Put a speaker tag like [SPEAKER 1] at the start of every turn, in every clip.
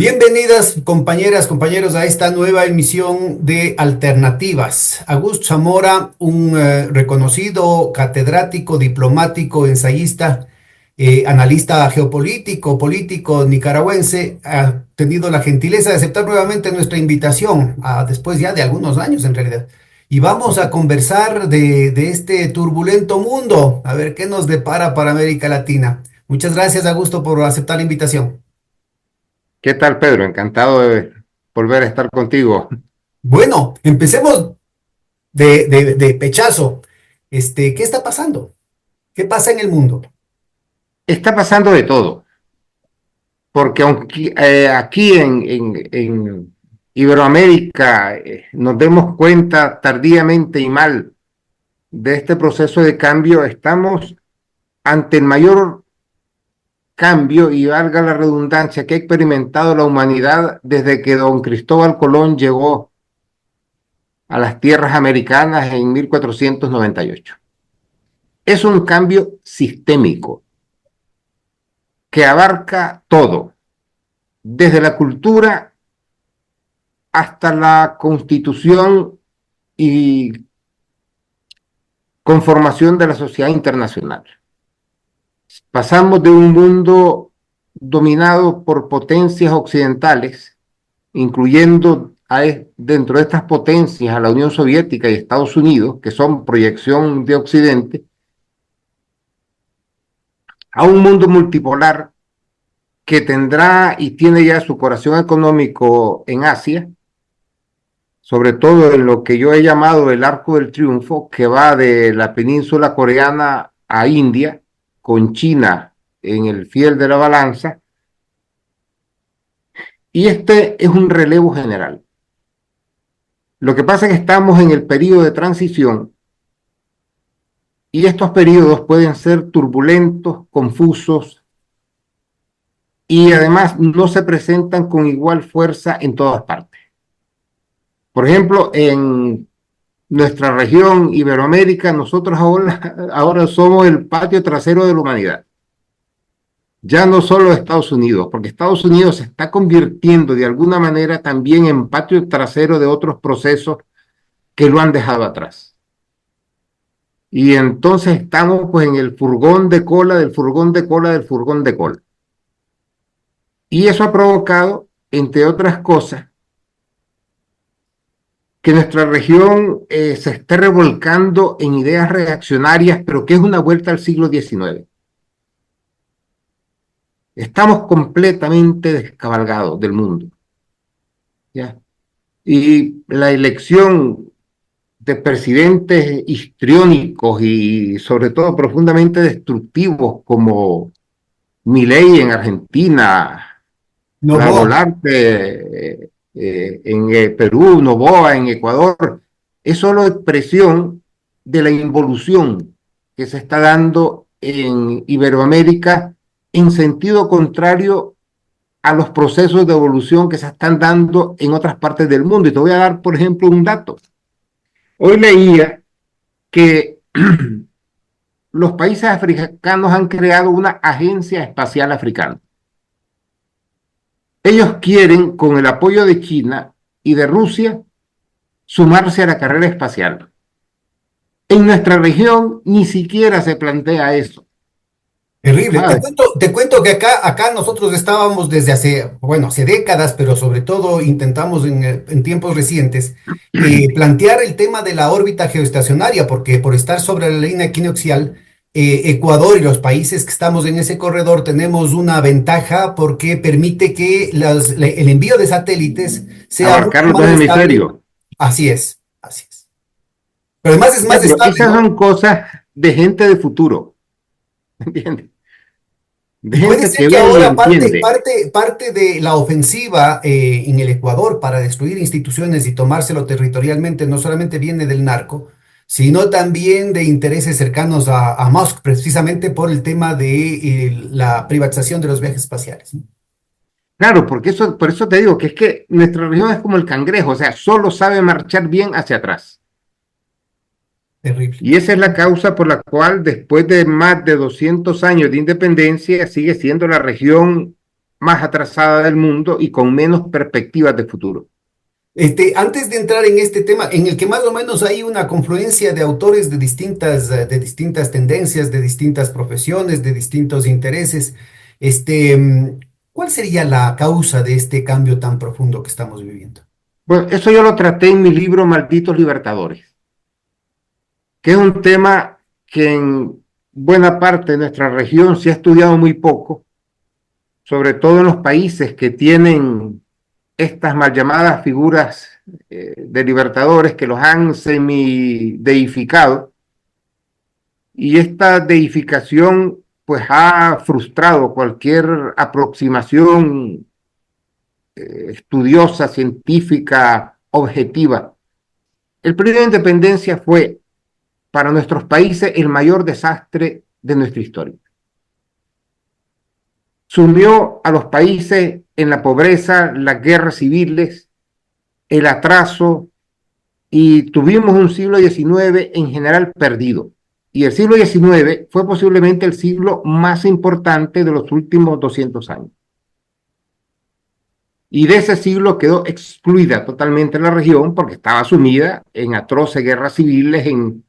[SPEAKER 1] Bienvenidas compañeras, compañeros a esta nueva emisión de Alternativas. Augusto Zamora, un reconocido catedrático, diplomático, ensayista, analista geopolítico, político nicaragüense, ha tenido la gentileza de aceptar nuevamente nuestra invitación, después ya de algunos años en realidad. Y vamos a conversar de este turbulento mundo, a ver qué nos depara para América Latina. Muchas gracias, Augusto, por aceptar la invitación.
[SPEAKER 2] ¿Qué tal, Pedro? Encantado de volver a estar contigo.
[SPEAKER 1] Bueno, empecemos de pechazo. ¿Qué está pasando? ¿Qué pasa en el mundo?
[SPEAKER 2] Está pasando de todo, porque aunque aquí en Iberoamérica nos demos cuenta tardíamente y mal de este proceso de cambio, estamos ante el mayor cambio, y valga la redundancia, que ha experimentado la humanidad desde que don Cristóbal Colón llegó a las tierras americanas en 1498. Es un cambio sistémico que abarca todo, desde la cultura hasta la constitución y conformación de la sociedad internacional. Pasamos de un mundo dominado por potencias occidentales, incluyendo dentro de estas potencias a la Unión Soviética y Estados Unidos, que son proyección de Occidente, a un mundo multipolar que tendrá y tiene ya su corazón económico en Asia, sobre todo en lo que yo he llamado el Arco del Triunfo, que va de la península coreana a India, con China en el fiel de la balanza, y este es un relevo general. Lo que pasa es que estamos en el periodo de transición, y estos periodos pueden ser turbulentos, confusos, y además no se presentan con igual fuerza en todas partes. Por ejemplo, en nuestra región Iberoamérica, nosotros ahora somos el patio trasero de la humanidad. Ya no solo Estados Unidos, porque Estados Unidos se está convirtiendo de alguna manera también en patio trasero de otros procesos que lo han dejado atrás. Y entonces estamos pues en el furgón de cola, del furgón de cola, del furgón de cola. Y eso ha provocado, entre otras cosas, que nuestra región se esté revolcando en ideas reaccionarias, pero que es una vuelta al siglo XIX. Estamos completamente descabalgados del mundo, ¿ya? Y la elección de presidentes histriónicos y sobre todo profundamente destructivos como Milei en Argentina,
[SPEAKER 1] Novoa.
[SPEAKER 2] en Perú, Noboa en Ecuador, es solo expresión de la involución que se está dando en Iberoamérica en sentido contrario a los procesos de evolución que se están dando en otras partes del mundo. Y te voy a dar, por ejemplo, un dato. Hoy leía que los países africanos han creado una agencia espacial africana. Ellos quieren, con el apoyo de China y de Rusia, sumarse a la carrera espacial. En nuestra región ni siquiera se plantea eso,
[SPEAKER 1] Terrible. Te
[SPEAKER 2] ¿sabes?
[SPEAKER 1] cuento, te cuento que acá nosotros estábamos desde hace, bueno, hace décadas, pero sobre todo intentamos en tiempos recientes plantear el tema de la órbita geoestacionaria, porque por estar sobre la línea equinoccial, Ecuador y los países que estamos en ese corredor tenemos una ventaja porque permite que el envío de satélites sea mucho
[SPEAKER 2] Abarcar los dos
[SPEAKER 1] más estable.
[SPEAKER 2] hemisferios.
[SPEAKER 1] Así es, así es. Pero además es
[SPEAKER 2] Ya,
[SPEAKER 1] más
[SPEAKER 2] pero
[SPEAKER 1] estable,
[SPEAKER 2] esas
[SPEAKER 1] ¿no?
[SPEAKER 2] son cosas de gente de futuro, ¿entiendes? De
[SPEAKER 1] Y puede
[SPEAKER 2] gente
[SPEAKER 1] ser
[SPEAKER 2] que
[SPEAKER 1] que
[SPEAKER 2] ve y
[SPEAKER 1] ahora
[SPEAKER 2] entiende.
[SPEAKER 1] parte de la ofensiva en el Ecuador para destruir instituciones y tomárselo territorialmente no solamente viene del narco, sino también de intereses cercanos a Musk, precisamente por el tema de la privatización de los viajes espaciales, ¿no?
[SPEAKER 2] Claro, porque eso, por eso te digo que es que nuestra región es como el cangrejo, o sea, solo sabe marchar bien hacia atrás.
[SPEAKER 1] Terrible.
[SPEAKER 2] Y esa es la causa por la cual después de más de 200 años de independencia sigue siendo la región más atrasada del mundo y con menos perspectivas de futuro.
[SPEAKER 1] Antes de entrar en este tema, en el que más o menos hay una confluencia de autores de distintas tendencias, de distintas profesiones, de distintos intereses, ¿cuál sería la causa de este cambio tan profundo que estamos viviendo?
[SPEAKER 2] Bueno, eso yo lo traté en mi libro Malditos Libertadores, que es un tema que en buena parte de nuestra región se ha estudiado muy poco, sobre todo en los países que tienen estas mal llamadas figuras de libertadores que los han semideificado, y esta deificación pues ha frustrado cualquier aproximación estudiosa, científica, objetiva. El periodo de independencia fue para nuestros países el mayor desastre de nuestra historia. Sumió a los países en la pobreza, las guerras civiles, el atraso, y tuvimos un siglo XIX en general perdido. Y el siglo XIX fue posiblemente el siglo más importante de los últimos 200 años. Y de ese siglo quedó excluida totalmente la región porque estaba sumida en atroces guerras civiles, en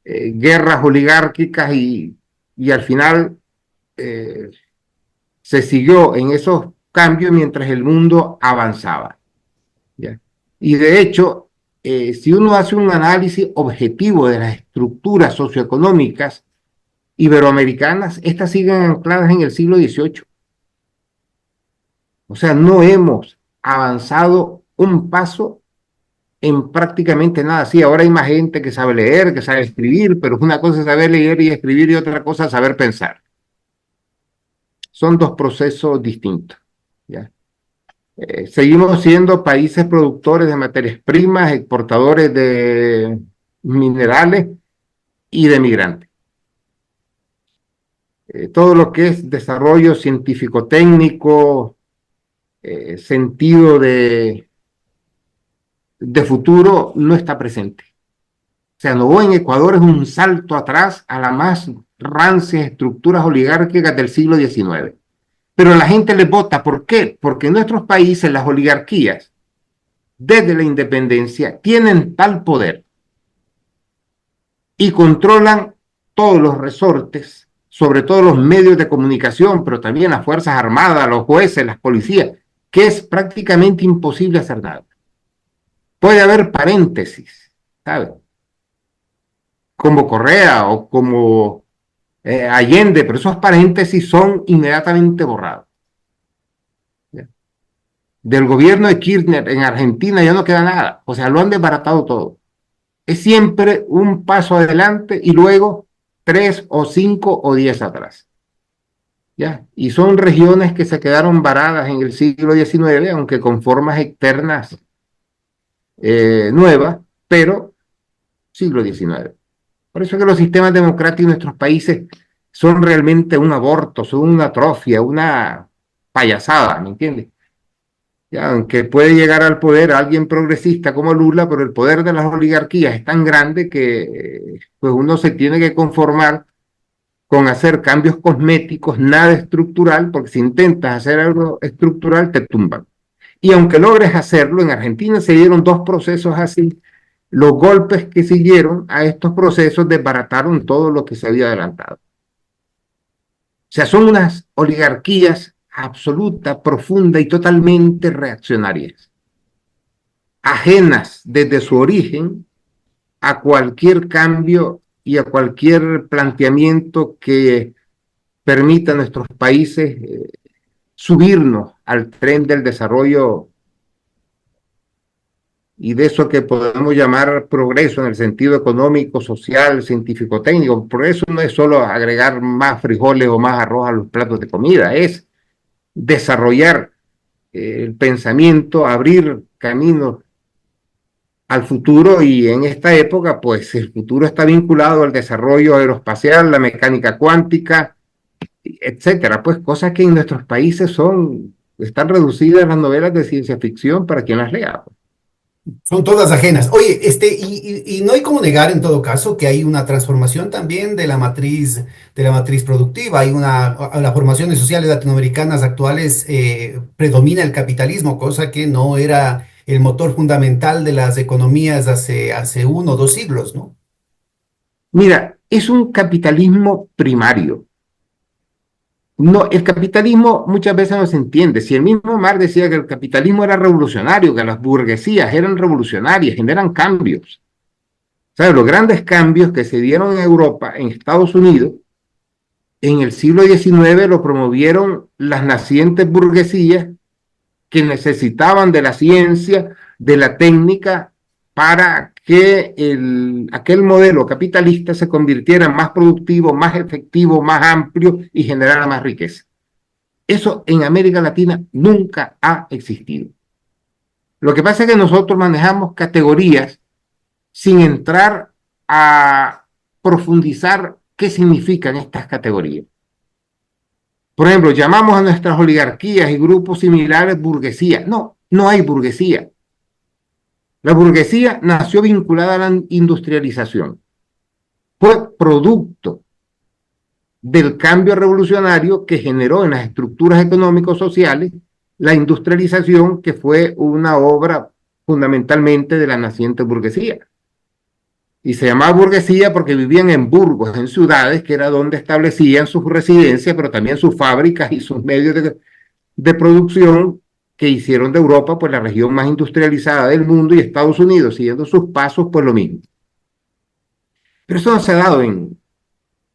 [SPEAKER 2] guerras oligárquicas y al final se siguió en esos cambios mientras el mundo avanzaba. ¿Ya? Y de hecho, si uno hace un análisis objetivo de las estructuras socioeconómicas iberoamericanas, estas siguen ancladas en el siglo XVIII. O sea, no hemos avanzado un paso en prácticamente nada. Sí, ahora hay más gente que sabe leer, que sabe escribir, pero una cosa es saber leer y escribir y otra cosa es saber pensar. Son dos procesos distintos. ¿Ya? Seguimos siendo países productores de materias primas, exportadores de minerales y de migrantes. Todo lo que es desarrollo científico-técnico, sentido de futuro, no está presente. O sea, Novoa en Ecuador es un salto atrás a las más rancias estructuras oligárquicas del siglo XIX. Pero la gente les vota. ¿Por qué? Porque en nuestros países las oligarquías, desde la independencia, tienen tal poder y controlan todos los resortes, sobre todo los medios de comunicación, pero también las Fuerzas Armadas, los jueces, las policías, que es prácticamente imposible hacer nada. Puede haber paréntesis, ¿sabes? Como Correa o como Allende, pero esos paréntesis son inmediatamente borrados. ¿Ya? Del gobierno de Kirchner en Argentina ya no queda nada, o sea, lo han desbaratado todo. Es siempre un paso adelante y luego 3 o 5 o 10 atrás. ¿Ya? Y son regiones que se quedaron varadas en el siglo XIX, aunque con formas externas nuevas, pero siglo XIX. Por eso es que los sistemas democráticos en nuestros países son realmente un aborto, son una atrofia, una payasada, ¿me entiendes? Ya, aunque puede llegar al poder alguien progresista como Lula, pero el poder de las oligarquías es tan grande que pues uno se tiene que conformar con hacer cambios cosméticos, nada estructural, porque si intentas hacer algo estructural te tumban. Y aunque logres hacerlo, en Argentina se dieron dos procesos así. Los golpes que siguieron a estos procesos desbarataron todo lo que se había adelantado. O sea, son unas oligarquías absoluta, profunda y totalmente reaccionarias, ajenas desde su origen a cualquier cambio y a cualquier planteamiento que permita a nuestros países subirnos al tren del desarrollo y de eso que podemos llamar progreso en el sentido económico, social, científico, técnico. Progreso no es solo agregar más frijoles o más arroz a los platos de comida, es desarrollar el pensamiento, abrir caminos al futuro, y en esta época pues el futuro está vinculado al desarrollo aeroespacial, la mecánica cuántica, etcétera, pues cosas que en nuestros países están reducidas a las novelas de ciencia ficción para quien las lea.
[SPEAKER 1] Son todas ajenas. Oye, y no hay como negar en todo caso que hay una transformación también de la matriz productiva. Hay las formaciones sociales latinoamericanas actuales predomina el capitalismo, cosa que no era el motor fundamental de las economías hace 1 o 2 siglos, ¿no?
[SPEAKER 2] Mira, es un capitalismo primario. No, el capitalismo muchas veces no se entiende. Si el mismo Marx decía que el capitalismo era revolucionario, que las burguesías eran revolucionarias, generan cambios. ¿Sabes? Los grandes cambios que se dieron en Europa, en Estados Unidos, en el siglo XIX lo promovieron las nacientes burguesías que necesitaban de la ciencia, de la técnica, para que aquel modelo capitalista se convirtiera en más productivo, más efectivo, más amplio y generara más riqueza. Eso en América Latina nunca ha existido. Lo que pasa es que nosotros manejamos categorías sin entrar a profundizar qué significan estas categorías. Por ejemplo, llamamos a nuestras oligarquías y grupos similares burguesía. No, no hay burguesía. La burguesía nació vinculada a la industrialización. Fue producto del cambio revolucionario que generó en las estructuras económicos sociales la industrialización, que fue una obra fundamentalmente de la naciente burguesía. Y se llamaba burguesía porque vivían en burgos, en ciudades, que era donde establecían sus residencias, pero también sus fábricas y sus medios de producción, que hicieron de Europa pues la región más industrializada del mundo, y Estados Unidos, siguiendo sus pasos, pues lo mismo. Pero eso no se ha dado en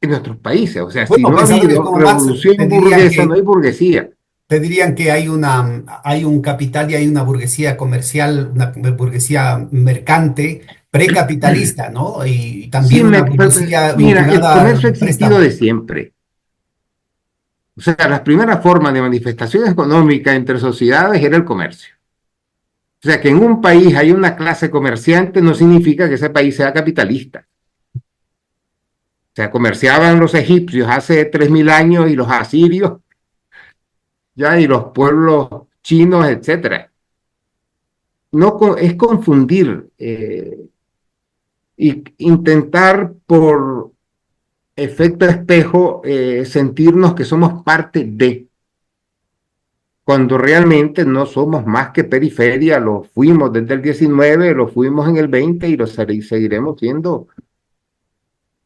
[SPEAKER 2] nuestros países. O sea, si
[SPEAKER 1] Bueno,
[SPEAKER 2] no ha
[SPEAKER 1] pensadores
[SPEAKER 2] habido
[SPEAKER 1] como Marx
[SPEAKER 2] revolución
[SPEAKER 1] te dirían
[SPEAKER 2] burguesa, no
[SPEAKER 1] que
[SPEAKER 2] hay burguesía.
[SPEAKER 1] te dirían que hay un capital y hay una burguesía comercial, una burguesía mercante, precapitalista, ¿no? Y
[SPEAKER 2] Sí,
[SPEAKER 1] también una burguesía
[SPEAKER 2] mira, el
[SPEAKER 1] vinculada
[SPEAKER 2] comercio ha
[SPEAKER 1] al
[SPEAKER 2] existido de
[SPEAKER 1] préstamo.
[SPEAKER 2] siempre. O sea, las primeras formas de manifestación económica entre sociedades era el comercio. O sea, que en un país hay una clase comerciante no significa que ese país sea capitalista. O sea, comerciaban los egipcios hace 3000 años y los asirios, ya, y los pueblos chinos, etcétera. No es confundir y intentar por efecto espejo sentirnos que somos parte de, cuando realmente no somos más que periferia. Lo fuimos desde el 19, lo fuimos en el 20 y lo seguiremos siendo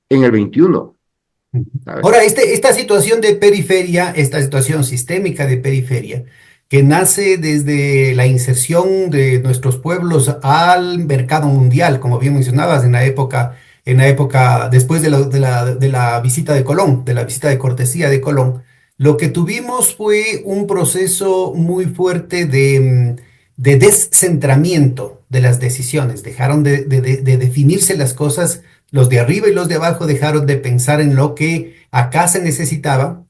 [SPEAKER 2] en el 21, ¿sabes?
[SPEAKER 1] Ahora, esta situación de periferia, esta situación sistémica de periferia, que nace desde la inserción de nuestros pueblos al mercado mundial, como bien mencionabas, en la época después de la visita de Colón, de la visita de cortesía de Colón, lo que tuvimos fue un proceso muy fuerte de descentramiento de las decisiones. Dejaron de definirse las cosas, los de arriba y los de abajo dejaron de pensar en lo que acá se necesitaba,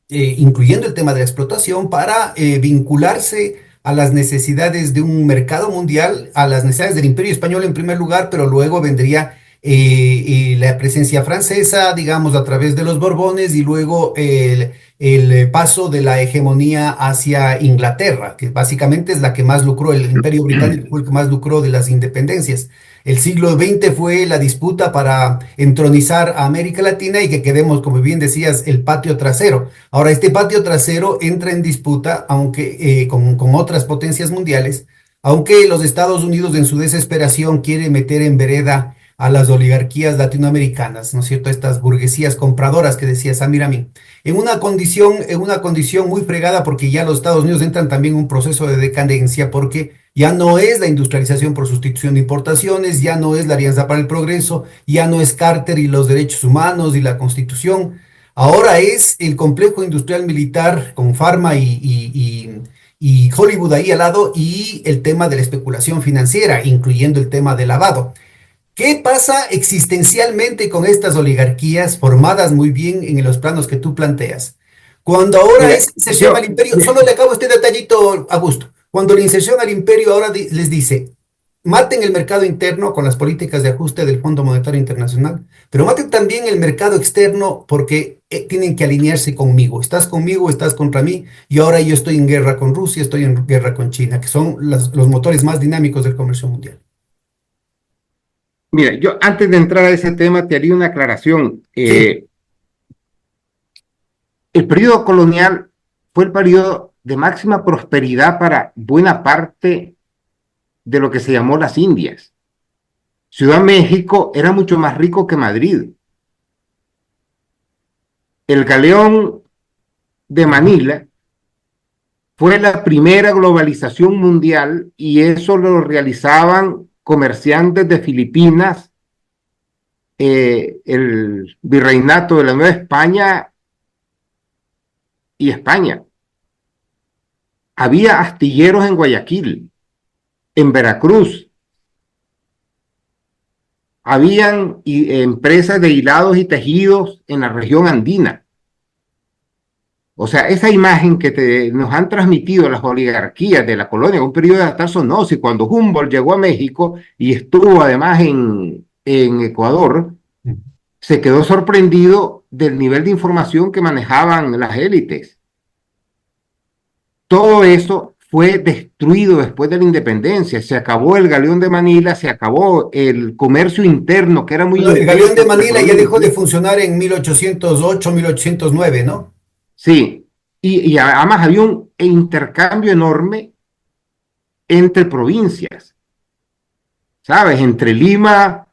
[SPEAKER 1] incluyendo el tema de la explotación, para vincularse a las necesidades de un mercado mundial, a las necesidades del Imperio Español en primer lugar, pero luego vendría la presencia francesa, digamos, a través de los Borbones, y luego el paso de la hegemonía hacia Inglaterra, que básicamente es la que más lucró. El Imperio Británico fue el que más lucró de las independencias. El siglo XX fue la disputa para entronizar a América Latina y que quedemos, como bien decías, el patio trasero. Ahora, este patio trasero entra en disputa, aunque con otras potencias mundiales, aunque los Estados Unidos en su desesperación quiere meter en vereda a las oligarquías latinoamericanas, ¿no es cierto? Estas burguesías compradoras que decía Samir Amin, en una condición muy fregada, porque ya los Estados Unidos entran también en un proceso de decadencia, porque ya no es la industrialización por sustitución de importaciones, ya no es la Alianza para el Progreso, ya no es Carter y los derechos humanos y la Constitución. Ahora es el complejo industrial militar con Pharma y Hollywood ahí al lado, y el tema de la especulación financiera, incluyendo el tema del lavado. ¿Qué pasa existencialmente con estas oligarquías formadas muy bien en los planos que tú planteas? Cuando ahora
[SPEAKER 2] Mira,
[SPEAKER 1] es inserción al imperio, solo le acabo este detallito, Augusto. Cuando la inserción al imperio ahora les dice, maten el mercado interno con las políticas de ajuste del Fondo Monetario Internacional, pero maten también el mercado externo porque tienen que alinearse conmigo. Estás conmigo, estás contra mí, y ahora yo estoy en guerra con Rusia, estoy en guerra con China, que son los motores más dinámicos del comercio mundial.
[SPEAKER 2] Mira, yo antes de entrar a ese tema te haría una aclaración.
[SPEAKER 1] Sí,
[SPEAKER 2] El periodo colonial fue el periodo de máxima prosperidad para buena parte de lo que se llamó las Indias. Ciudad México era mucho más rico que Madrid. El galeón de Manila fue la primera globalización mundial y eso lo realizaban comerciantes de Filipinas, el virreinato de la Nueva España y España. Había astilleros en Guayaquil, en Veracruz, habían empresas de hilados y tejidos en la región andina. O sea, esa imagen que nos han transmitido las oligarquías de la colonia, un periodo de adaptación, no, si cuando Humboldt llegó a México y estuvo además en Ecuador, se quedó sorprendido del nivel de información que manejaban las élites. Todo eso fue destruido después de la independencia. Se acabó el galeón de Manila, se acabó el comercio interno, que era muy
[SPEAKER 1] el Galeón
[SPEAKER 2] intenso
[SPEAKER 1] de
[SPEAKER 2] entre
[SPEAKER 1] Manila ya dejó de
[SPEAKER 2] provincias.
[SPEAKER 1] funcionar en 1808, 1809, ¿no?
[SPEAKER 2] Sí, y además había un intercambio enorme entre provincias, ¿sabes? Entre Lima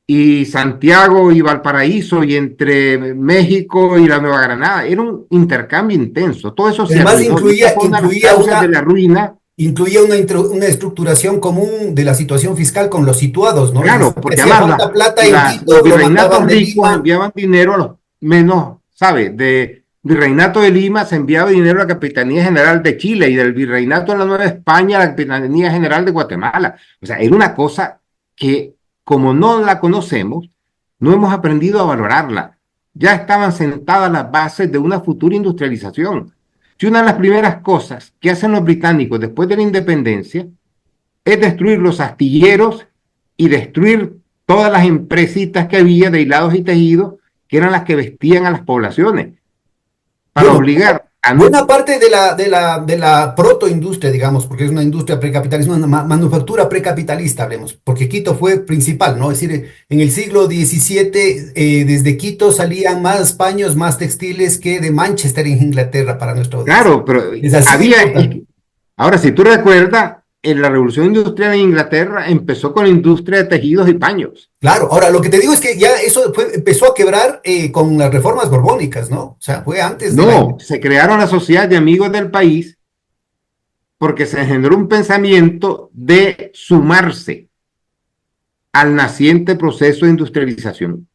[SPEAKER 2] y Santiago y Valparaíso y entre México y la Nueva Granada. Era un intercambio intenso. Todo eso se
[SPEAKER 1] Además,
[SPEAKER 2] arruinó y esa fue una de las causas de la ruina.
[SPEAKER 1] incluía una estructuración común de la situación fiscal con los situados, ¿no? Es
[SPEAKER 2] Claro,
[SPEAKER 1] decir, que
[SPEAKER 2] porque
[SPEAKER 1] hacía
[SPEAKER 2] además
[SPEAKER 1] falta plata en
[SPEAKER 2] los
[SPEAKER 1] Quito, lo
[SPEAKER 2] virreinatos
[SPEAKER 1] mandaban de
[SPEAKER 2] ricos
[SPEAKER 1] Lima.
[SPEAKER 2] enviaban dinero a los menos, ¿sabes? De virreinato de Lima se enviaba dinero a la Capitanía General de Chile y del virreinato de la Nueva España a la Capitanía General de Guatemala. O sea, era una cosa que, como no la conocemos, no hemos aprendido a valorarla. Ya estaban sentadas las bases de una futura industrialización. Y una de las primeras cosas que hacen los británicos después de la independencia es destruir los astilleros y destruir todas las empresitas que había de hilados y tejidos, que eran las que vestían a las poblaciones, para
[SPEAKER 1] Bueno,
[SPEAKER 2] obligar a...
[SPEAKER 1] buena parte de la protoindustria, digamos, porque es una industria precapitalista, una manufactura precapitalista, hablemos, porque Quito fue principal, ¿no? Es decir, en el siglo XVII, desde Quito salían más paños, más textiles que de Manchester en Inglaterra, para nuestra audiencia.
[SPEAKER 2] Claro, pero
[SPEAKER 1] Es así de
[SPEAKER 2] había...
[SPEAKER 1] importante.
[SPEAKER 2] Ahora, si tú recuerdas, en la revolución industrial en Inglaterra empezó con la industria de tejidos y paños.
[SPEAKER 1] Claro, ahora lo que te digo es que ya eso empezó a quebrar con las reformas borbónicas, ¿no? O sea, fue antes de la...
[SPEAKER 2] No, se crearon las sociedades de amigos del país porque se generó un pensamiento de sumarse al naciente proceso de industrialización.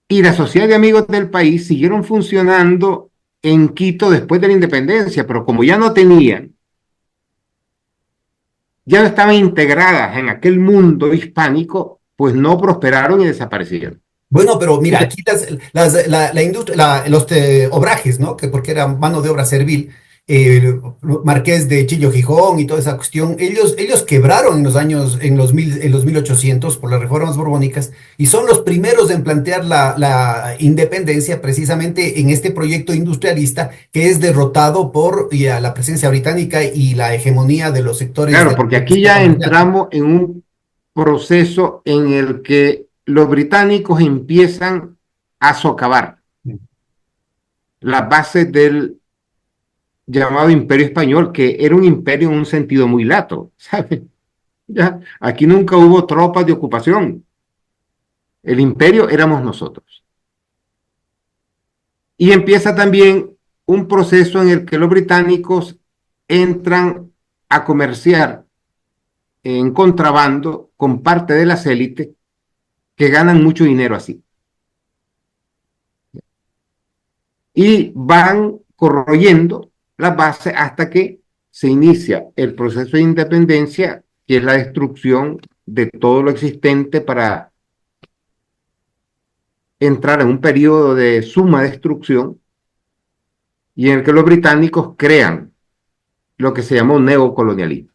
[SPEAKER 2] Y la Sociedad de Amigos del País siguieron funcionando en Quito después de la independencia, pero como ya no tenían, ya no estaban integradas en aquel mundo hispánico, pues no prosperaron y desaparecieron.
[SPEAKER 1] Bueno, pero mira, aquí la industria, los obrajes, ¿no? Que porque era mano de obra servil, Marqués de Chillo Gijón y toda esa cuestión, ellos quebraron en los años, en los 1800 por las reformas borbónicas y son los primeros en plantear la independencia precisamente en este proyecto industrialista que es derrotado por ya, la presencia británica y la hegemonía de los sectores
[SPEAKER 2] Claro,
[SPEAKER 1] del
[SPEAKER 2] porque aquí
[SPEAKER 1] sistema
[SPEAKER 2] ya
[SPEAKER 1] comercial.
[SPEAKER 2] entramos en un proceso en el que los británicos empiezan a socavar las bases del llamado Imperio Español, que era un imperio en un sentido muy lato, ¿sabes? Ya, aquí nunca hubo tropas de ocupación. El imperio éramos nosotros. Y empieza también un proceso en el que los británicos entran a comerciar en contrabando con parte de las élites que ganan mucho dinero así. Y van corroyendo las bases hasta que se inicia el proceso de independencia, que es la destrucción de todo lo existente para entrar en un periodo de suma destrucción y en el que los británicos crean lo que se llamó neocolonialismo.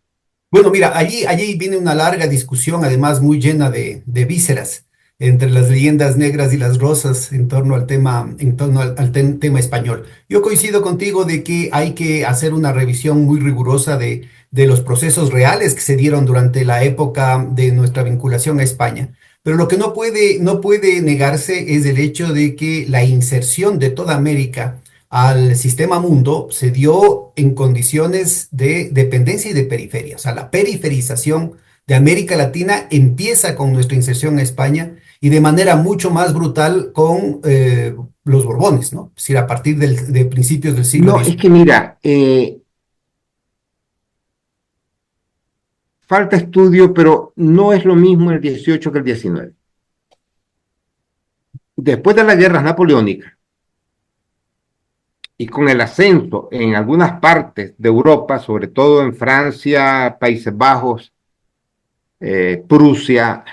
[SPEAKER 1] Bueno, mira, allí viene una larga discusión, además muy llena de vísceras, entre las leyendas negras y las rosas en torno al tema, tema español. Yo coincido contigo de que hay que hacer una revisión muy rigurosa de los procesos reales que se dieron durante la época de nuestra vinculación a España. Pero lo que no puede negarse es el hecho de que la inserción de toda América al sistema mundo se dio en condiciones de dependencia y de periferia. O sea, la periferización de América Latina empieza con nuestra inserción a España y de manera mucho más brutal con los Borbones, ¿no? Es decir, a partir de principios del siglo
[SPEAKER 2] No, es
[SPEAKER 1] XIX.
[SPEAKER 2] que mira, falta estudio, pero no es lo mismo el 18 que el 19. Después de las guerras napoleónicas y con el ascenso en algunas partes de Europa, sobre todo en Francia, Países Bajos, Prusia,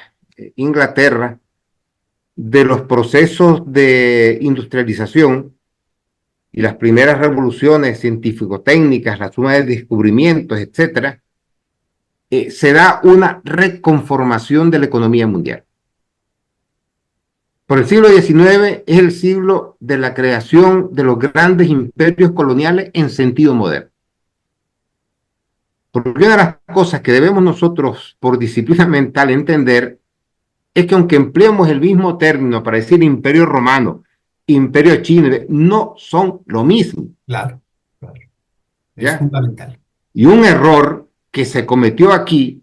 [SPEAKER 2] Inglaterra, de los procesos de industrialización y las primeras revoluciones científico-técnicas, la suma de descubrimientos, etcétera, se da una reconformación de la economía mundial. Por el siglo XIX es el siglo de la creación de los grandes imperios coloniales en sentido moderno. Porque una de las cosas que debemos nosotros, por disciplina mental, entender es que aunque empleemos el mismo término para decir imperio romano, imperio chino, no son lo mismo.
[SPEAKER 1] Claro, claro. Es
[SPEAKER 2] ¿Ya?
[SPEAKER 1] fundamental.
[SPEAKER 2] Y un error que se cometió aquí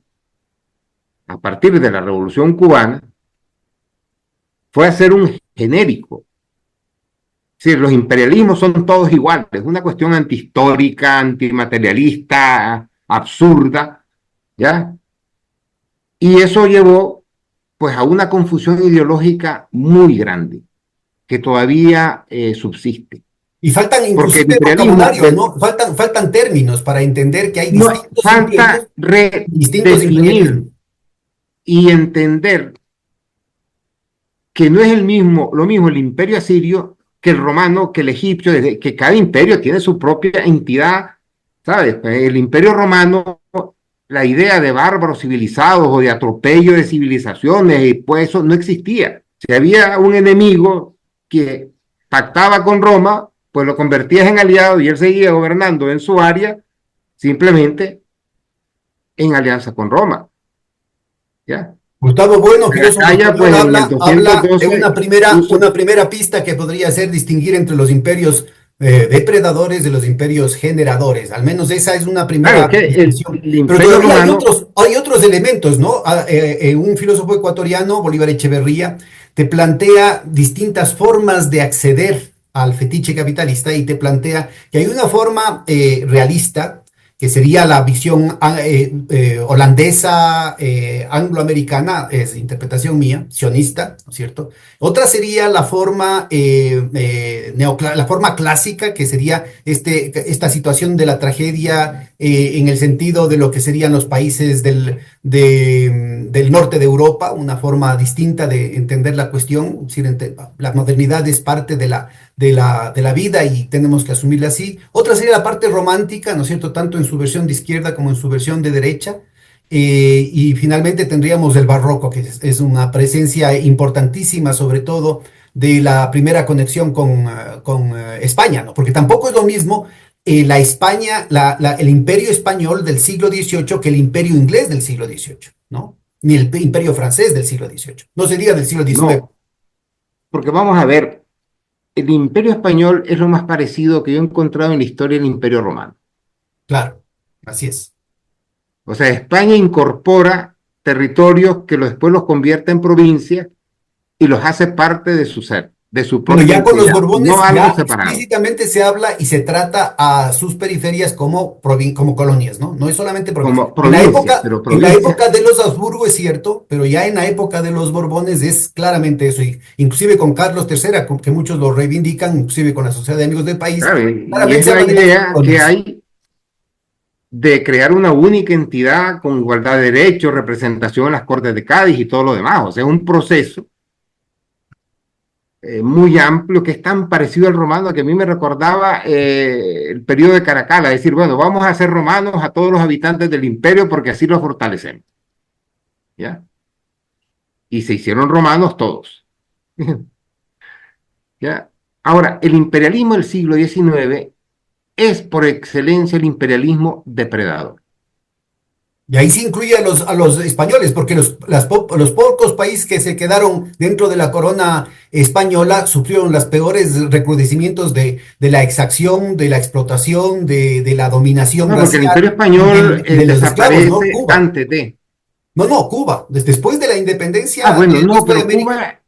[SPEAKER 2] a partir de la Revolución Cubana fue hacer un genérico. Es decir, los imperialismos son todos iguales, es una cuestión antihistórica, antimaterialista, absurda, ¿ya? Y eso llevó, pues, a una confusión ideológica muy grande, que todavía subsiste.
[SPEAKER 1] Y faltan
[SPEAKER 2] Porque el
[SPEAKER 1] inclusive
[SPEAKER 2] imperialismo,
[SPEAKER 1] vocabularios, ¿no? Faltan términos para entender que hay
[SPEAKER 2] no,
[SPEAKER 1] distintos imperios
[SPEAKER 2] falta
[SPEAKER 1] y distintos
[SPEAKER 2] redefinir
[SPEAKER 1] imperialismos.
[SPEAKER 2] y entender que no es lo mismo el imperio asirio que el romano, que el egipcio, que cada imperio tiene su propia entidad, ¿sabes? El imperio romano, la idea de bárbaros civilizados o de atropello de civilizaciones, y pues eso no existía. Si había un enemigo que pactaba con Roma, pues lo convertías en aliado y él seguía gobernando en su área, simplemente en alianza con Roma, ¿ya?
[SPEAKER 1] Gustavo Bueno, filósofo
[SPEAKER 2] Acá
[SPEAKER 1] español,
[SPEAKER 2] pues en el
[SPEAKER 1] habla de
[SPEAKER 2] 212
[SPEAKER 1] una primera pista que podría ser distinguir entre los imperios depredadores de los imperios generadores. Al menos esa es una
[SPEAKER 2] claro, es
[SPEAKER 1] primera
[SPEAKER 2] que
[SPEAKER 1] distinción.
[SPEAKER 2] el
[SPEAKER 1] Pero
[SPEAKER 2] imperio
[SPEAKER 1] todavía
[SPEAKER 2] romano,
[SPEAKER 1] hay otros elementos, ¿no? Un filósofo ecuatoriano, Bolívar Echeverría, te plantea distintas formas de acceder al fetiche capitalista y te plantea que hay una forma realista que sería la visión holandesa, angloamericana, es interpretación mía, sionista, ¿no es cierto? Otra sería la forma clásica, que sería esta situación de la tragedia en el sentido de lo que serían los países del norte de Europa, una forma distinta de entender la cuestión, es decir, la modernidad es parte de la vida y tenemos que asumirla así. Otra sería la parte romántica, ¿no es cierto?, tanto en su versión de izquierda como en su versión de derecha. Y finalmente tendríamos el barroco, que es una presencia importantísima, sobre todo de la primera conexión con España, ¿no? Porque tampoco es lo mismo la España, el imperio español del siglo XVIII que el imperio inglés del siglo XVIII, ¿no? Ni el imperio francés del siglo XVIII. No sería del siglo XIX.
[SPEAKER 2] no, porque vamos a ver, el imperio español es lo más parecido que yo he encontrado en la historia del imperio romano.
[SPEAKER 1] Claro, así es.
[SPEAKER 2] O sea, España incorpora territorios que después los convierte en provincias y los hace parte de su ser, de su
[SPEAKER 1] Bueno,
[SPEAKER 2] propia
[SPEAKER 1] ya con los
[SPEAKER 2] entidad, no
[SPEAKER 1] Borbones
[SPEAKER 2] algo
[SPEAKER 1] ya
[SPEAKER 2] separado.
[SPEAKER 1] explícitamente se habla y se trata a sus periferias como colonias, ¿no? No es solamente provincia.
[SPEAKER 2] Como provincias, pero
[SPEAKER 1] En la
[SPEAKER 2] provincias,
[SPEAKER 1] época de los Habsburgo es cierto, pero ya en la época de los Borbones es claramente eso. Y inclusive con Carlos III, que muchos lo reivindican, inclusive con la Sociedad de Amigos del País,
[SPEAKER 2] claro, y
[SPEAKER 1] claramente
[SPEAKER 2] es
[SPEAKER 1] se
[SPEAKER 2] la
[SPEAKER 1] habla de las
[SPEAKER 2] idea que
[SPEAKER 1] colonias.
[SPEAKER 2] hay de crear una única entidad con igualdad de derechos, representación en las Cortes de Cádiz y todo lo demás. O sea, es un proceso muy amplio, que es tan parecido al romano que a mí me recordaba el periodo de Caracalla, decir, bueno, vamos a hacer romanos a todos los habitantes del imperio porque así los fortalecemos, ¿ya? Y se hicieron romanos todos, ¿ya? Ahora, el imperialismo del siglo XIX es por excelencia el imperialismo depredador.
[SPEAKER 1] Y ahí sí incluye a los españoles, porque los pocos países que se quedaron dentro de la corona española sufrieron los peores recrudecimientos de la exacción, de la explotación, de la dominación
[SPEAKER 2] No, porque el
[SPEAKER 1] racial
[SPEAKER 2] imperio español
[SPEAKER 1] y de los esclavos, ¿no?
[SPEAKER 2] desaparece
[SPEAKER 1] Cuba.
[SPEAKER 2] antes de.
[SPEAKER 1] No, no, Cuba. Después de la
[SPEAKER 2] Ah,
[SPEAKER 1] independencia
[SPEAKER 2] bueno,
[SPEAKER 1] del
[SPEAKER 2] no,
[SPEAKER 1] resto de
[SPEAKER 2] pero
[SPEAKER 1] América.
[SPEAKER 2] Cuba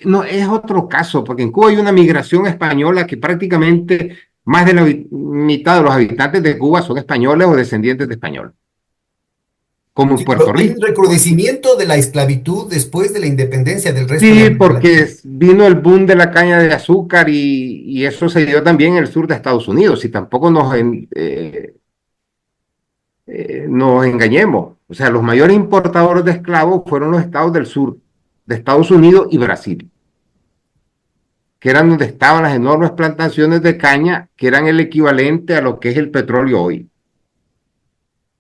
[SPEAKER 2] no, es otro caso, porque en Cuba hay una migración española que prácticamente más de la mitad de los habitantes de Cuba son españoles o descendientes de españoles, como en
[SPEAKER 1] Sí, pero
[SPEAKER 2] Puerto
[SPEAKER 1] hay un
[SPEAKER 2] Rico.
[SPEAKER 1] recrudecimiento de la esclavitud después de la independencia del resto de
[SPEAKER 2] Sí,
[SPEAKER 1] América
[SPEAKER 2] porque
[SPEAKER 1] Latina.
[SPEAKER 2] vino el boom de la caña de azúcar y eso se dio también en el sur de Estados Unidos y tampoco nos engañemos. O sea, los mayores importadores de esclavos fueron los estados del sur de Estados Unidos y Brasil, que eran donde estaban las enormes plantaciones de caña, que eran el equivalente a lo que es el petróleo hoy.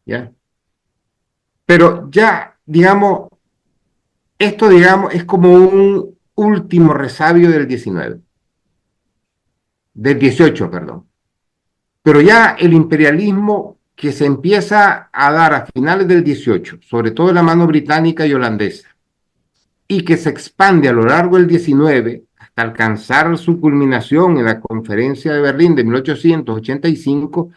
[SPEAKER 2] ¿Ya? Pero ya, digamos, esto, digamos, es como un último resabio del 19, del 18, perdón. Pero ya el imperialismo que se empieza a dar a finales del 18, sobre todo en la mano británica y holandesa, y que se expande a lo largo del 19 hasta alcanzar su culminación en la Conferencia de Berlín de 1885,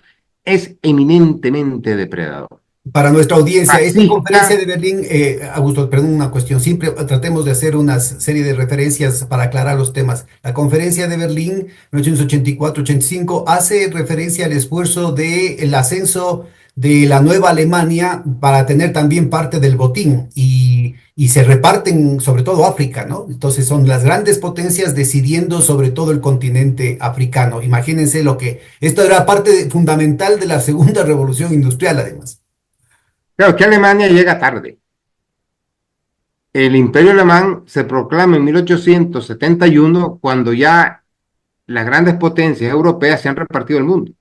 [SPEAKER 2] es eminentemente depredador.
[SPEAKER 1] Para nuestra audiencia, esta conferencia
[SPEAKER 2] Fascista,
[SPEAKER 1] de Berlín, Augusto, perdón, una cuestión simple, tratemos de hacer una serie de referencias para aclarar los temas. La conferencia de Berlín, 1984-85, hace referencia al esfuerzo del ascenso de la nueva Alemania para tener también parte del botín y se reparten sobre todo África, ¿no? Entonces son las grandes potencias decidiendo sobre todo el continente africano. Imagínense lo que, esto era parte fundamental de la segunda revolución industrial, además.
[SPEAKER 2] claro que Alemania llega tarde. El imperio alemán se proclama en 1871 cuando ya las grandes potencias europeas se han repartido el mundo.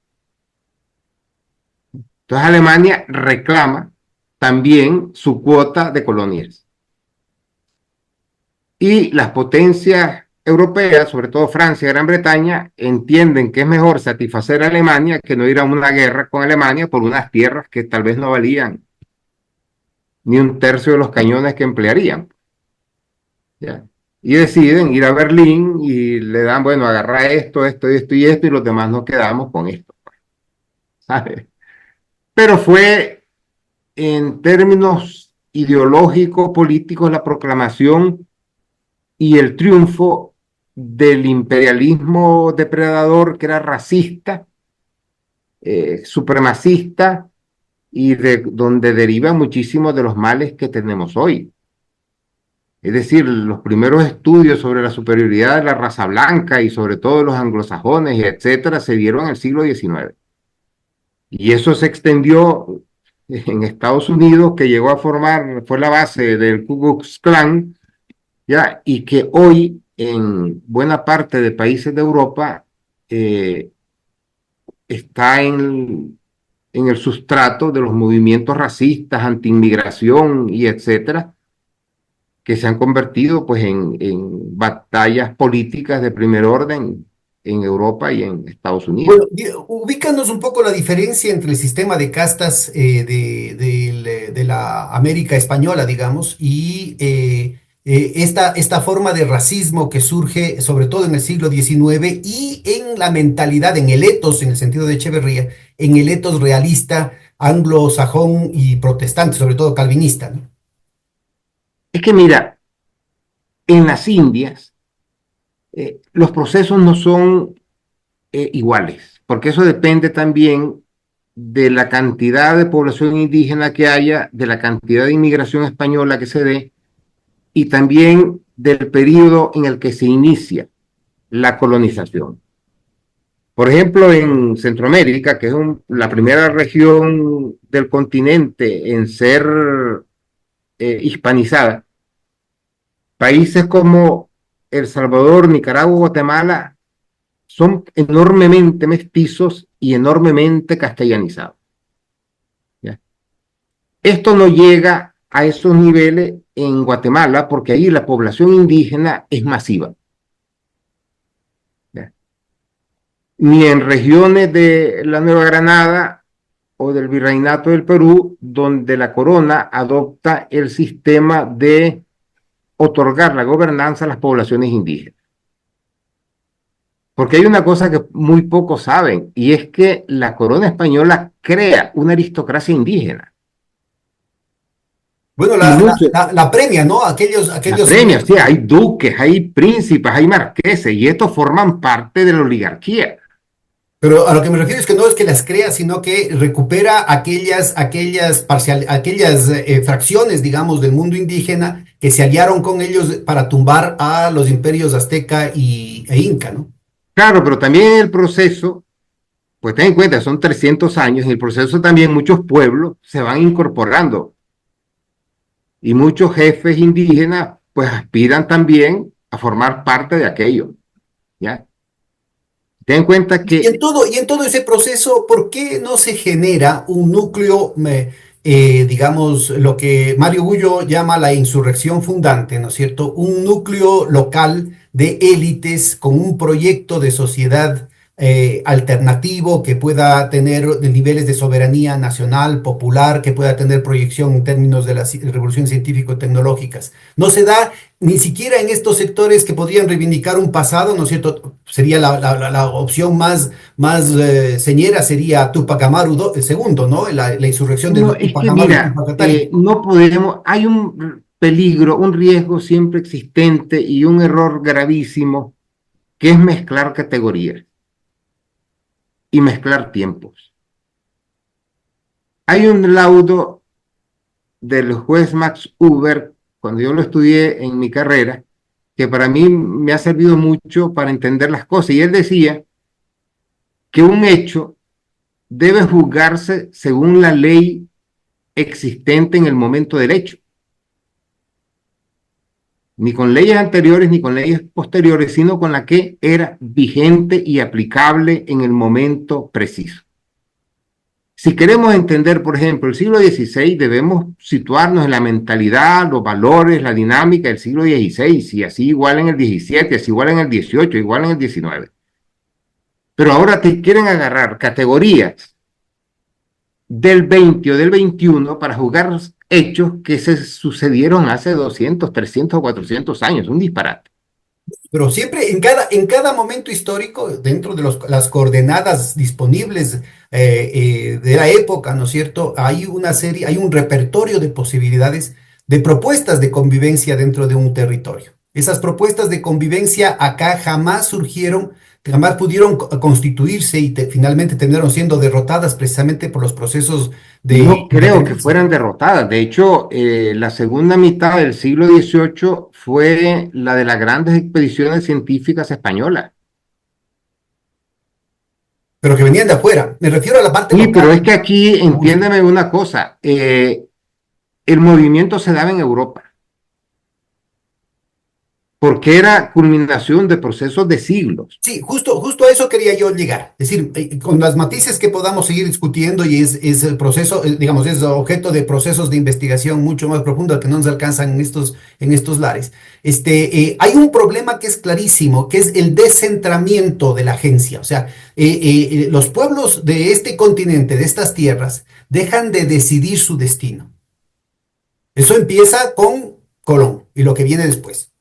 [SPEAKER 2] Entonces Alemania reclama también su cuota de colonias. Y las potencias europeas, sobre todo Francia y Gran Bretaña, entienden que es mejor satisfacer a Alemania que no ir a una guerra con Alemania por unas tierras que tal vez no valían ni un tercio de los cañones que emplearían. ¿Ya? Y deciden ir a Berlín y le dan, bueno, agarra esto, esto, esto y esto, y los demás nos quedamos con esto. ¿Sabes? Pero fue en términos ideológicos, políticos, la proclamación y el triunfo del imperialismo depredador que era racista, supremacista y de donde derivan muchísimos de los males que tenemos hoy. Es decir, los primeros estudios sobre la superioridad de la raza blanca y sobre todo los anglosajones, etcétera, se dieron en el siglo XIX. Y eso se extendió en Estados Unidos, que llegó a formar, fue la base del Ku Klux Klan, ¿ya? Y que hoy en buena parte de países de Europa eh, está en el sustrato de los movimientos racistas, anti-inmigración y etcétera, que se han convertido pues en batallas políticas de primer orden en Europa y en Estados Unidos.
[SPEAKER 1] Bueno, ubícanos un poco la diferencia entre el sistema de castas de la América española, digamos, y esta forma de racismo que surge sobre todo en el siglo XIX y en la mentalidad, en el etos, en el sentido de Echeverría, en el etos realista, anglosajón y protestante, sobre todo calvinista, ¿no?
[SPEAKER 2] Es que mira, en las Indias los procesos no son iguales, porque eso depende también de la cantidad de población indígena que haya, de la cantidad de inmigración española que se dé y también del periodo en el que se inicia la colonización. Por ejemplo, en Centroamérica, que es la primera región del continente en ser hispanizada, países como El Salvador, Nicaragua, Guatemala son enormemente mestizos y enormemente castellanizados. ¿Ya? Esto no llega a esos niveles en Guatemala porque ahí la población indígena es masiva. ¿Ya? Ni en regiones de la Nueva Granada o del Virreinato del Perú, donde la corona adopta el sistema de otorgar la gobernanza a las poblaciones indígenas. Porque hay una cosa que muy pocos saben, y es que la corona española crea una aristocracia indígena.
[SPEAKER 1] Bueno,
[SPEAKER 2] Y mucho,
[SPEAKER 1] la premia, ¿no?
[SPEAKER 2] la
[SPEAKER 1] Aquellos
[SPEAKER 2] premia,
[SPEAKER 1] señores.
[SPEAKER 2] sí, hay duques, hay príncipes, hay marqueses, y estos forman parte de la oligarquía.
[SPEAKER 1] Pero a lo que me refiero es que no es que las crea, sino que recupera aquellas fracciones, digamos, del mundo indígena que se aliaron con ellos para tumbar a los imperios azteca e inca, ¿no?
[SPEAKER 2] Claro, pero también en el proceso, pues ten en cuenta, son 300 años, en el proceso también muchos pueblos se van incorporando y muchos jefes indígenas pues aspiran también a formar parte de aquello, ¿ya? Ten en cuenta que
[SPEAKER 1] Y en todo ese proceso, ¿por qué no se genera un núcleo, digamos, lo que Mario Gullo llama la insurrección fundante, ¿no es cierto? Un núcleo local de élites con un proyecto de sociedad alternativo que pueda tener niveles de soberanía nacional, popular, que pueda tener proyección en términos de las revoluciones científico-tecnológicas. No se da ni siquiera en estos sectores que podrían reivindicar un pasado, ¿no es cierto? Sería la opción más señera, sería Tupac Amaru segundo, ¿no? La insurrección de
[SPEAKER 2] no,
[SPEAKER 1] los
[SPEAKER 2] es
[SPEAKER 1] Tupac
[SPEAKER 2] que
[SPEAKER 1] Amaru y
[SPEAKER 2] mira,
[SPEAKER 1] Tupac Katari.
[SPEAKER 2] no podemos, hay un peligro, un riesgo siempre existente y un error gravísimo que es mezclar categorías y mezclar tiempos. Hay un laudo del juez Max Huber, cuando yo lo estudié en mi carrera, que para mí me ha servido mucho para entender las cosas. Y él decía que un hecho debe juzgarse según la ley existente en el momento del hecho, ni con leyes anteriores ni con leyes posteriores, sino con la que era vigente y aplicable en el momento preciso. Si queremos entender, por ejemplo, el siglo XVI, debemos situarnos en la mentalidad, los valores, la dinámica del siglo XVI, y así igual en el XVII, así igual en el XVIII, igual en el XIX. Pero ahora te quieren agarrar categorías del 20 o del 21 para juzgar hechos que se sucedieron hace 200, 300 o 400 años. Un disparate.
[SPEAKER 1] Pero siempre, en cada momento histórico, dentro de las coordenadas disponibles de la época, ¿no es cierto? Hay una serie, hay un repertorio de posibilidades, de propuestas de convivencia dentro de un territorio. Esas propuestas de convivencia acá jamás surgieron, jamás pudieron constituirse y finalmente terminaron siendo derrotadas precisamente por los procesos de
[SPEAKER 2] No creo que
[SPEAKER 1] independencia.
[SPEAKER 2] fueran derrotadas. De hecho, la segunda mitad del siglo XVIII fue la de las grandes expediciones científicas españolas.
[SPEAKER 1] Pero que venían de afuera. Me refiero a la parte
[SPEAKER 2] Sí, pero
[SPEAKER 1] local.
[SPEAKER 2] es que aquí, entiéndeme una cosa, el movimiento se daba en Europa, porque era culminación de procesos de siglos.
[SPEAKER 1] Sí, justo a eso quería yo llegar. Es decir, con las matices que podamos seguir discutiendo y es el proceso, digamos, es objeto de procesos de investigación mucho más profundos que no nos alcanzan en estos lares. Hay un problema que es clarísimo, que es el descentramiento de la agencia. O sea, los pueblos de este continente, de estas tierras, dejan de decidir su destino. Eso empieza con Colón y lo que viene después.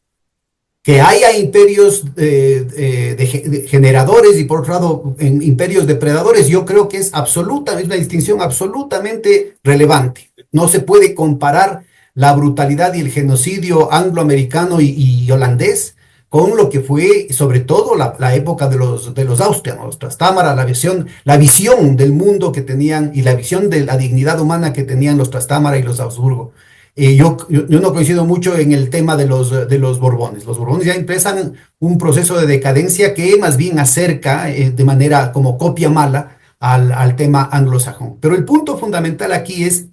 [SPEAKER 1] Que haya imperios de generadores y por otro lado imperios depredadores, yo creo que es una distinción absolutamente relevante. No se puede comparar la brutalidad y el genocidio angloamericano y holandés con lo que fue sobre todo la época de los Austrias, los Trastámara, la visión del mundo que tenían y la visión de la dignidad humana que tenían los Trastámara y los Habsburgo. Yo no coincido mucho en el tema de los Borbones. Los Borbones ya empiezan un proceso de decadencia que más bien acerca de manera como copia mala al tema anglosajón. Pero el punto fundamental aquí es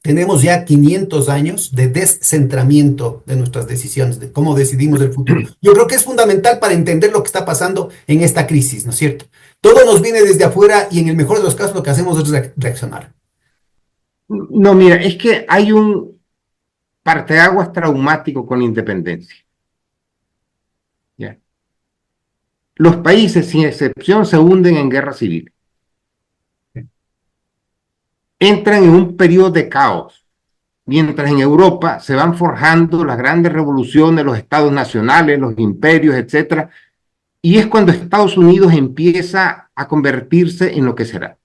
[SPEAKER 1] tenemos ya 500 años de descentramiento de nuestras decisiones, de cómo decidimos el futuro. Yo creo que es fundamental para entender lo que está pasando en esta crisis, ¿no es cierto? Todo nos viene desde afuera y en el mejor de los casos lo que hacemos es reaccionar.
[SPEAKER 2] No, mira, es que hay un parteaguas traumático con la independencia. ¿Ya? Los países, sin excepción, se hunden en guerra civil. Entran en un periodo de caos, mientras en Europa se van forjando las grandes revoluciones, los estados nacionales, los imperios, etcétera, y es cuando Estados Unidos empieza a convertirse en lo que será.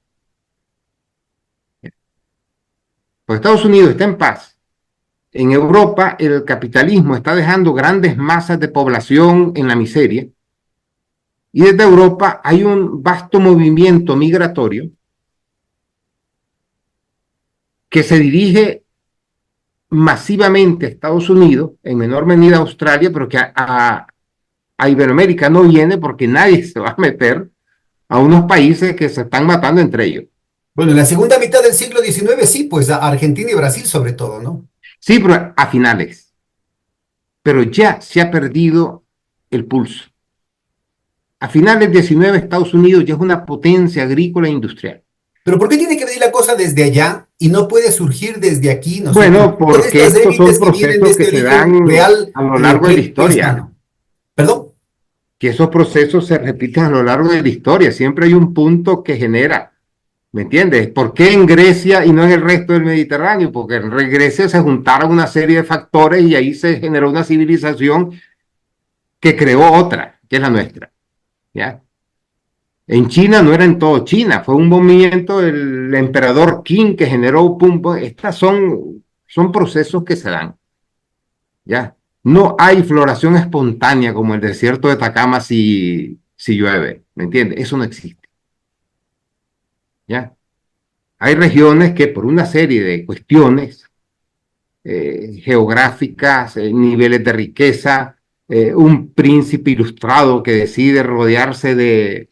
[SPEAKER 2] Pues Estados Unidos está en paz. En Europa el capitalismo está dejando grandes masas de población en la miseria, y desde Europa hay un vasto movimiento migratorio que se dirige masivamente a Estados Unidos, en menor medida a Australia, pero que a Iberoamérica no viene porque nadie se va a meter a unos países que se están matando entre ellos.
[SPEAKER 1] Bueno, en la segunda mitad del siglo XIX sí, pues a Argentina y Brasil sobre todo, ¿no?
[SPEAKER 2] Sí, pero a finales. Pero ya se ha perdido el pulso. A finales del 19 Estados Unidos ya es una potencia agrícola e industrial.
[SPEAKER 1] Pero ¿por qué tiene que venir la cosa desde allá y no puede surgir desde aquí, ¿no es cierto?
[SPEAKER 2] Bueno,
[SPEAKER 1] Con
[SPEAKER 2] porque
[SPEAKER 1] estas
[SPEAKER 2] estos son
[SPEAKER 1] élites que vienen de
[SPEAKER 2] procesos que
[SPEAKER 1] este
[SPEAKER 2] se
[SPEAKER 1] origen
[SPEAKER 2] dan
[SPEAKER 1] real
[SPEAKER 2] a lo largo de la historia,
[SPEAKER 1] prehispano. ¿Perdón?
[SPEAKER 2] que esos procesos se repiten a lo largo de la historia. Siempre hay un punto que genera. ¿Me entiendes? ¿Por qué en Grecia y no en el resto del Mediterráneo? Porque en Grecia se juntaron una serie de factores y ahí se generó una civilización que creó otra, que es la nuestra. ¿Ya? En China no era en todo China, fue un movimiento del emperador Qin que generó pum. Estas son procesos que se dan. ¿Ya? No hay floración espontánea como el desierto de Atacama si llueve. ¿Me entiendes? Eso no existe. ¿Ya? Hay regiones que por una serie de cuestiones geográficas, niveles de riqueza, un príncipe ilustrado que decide rodearse de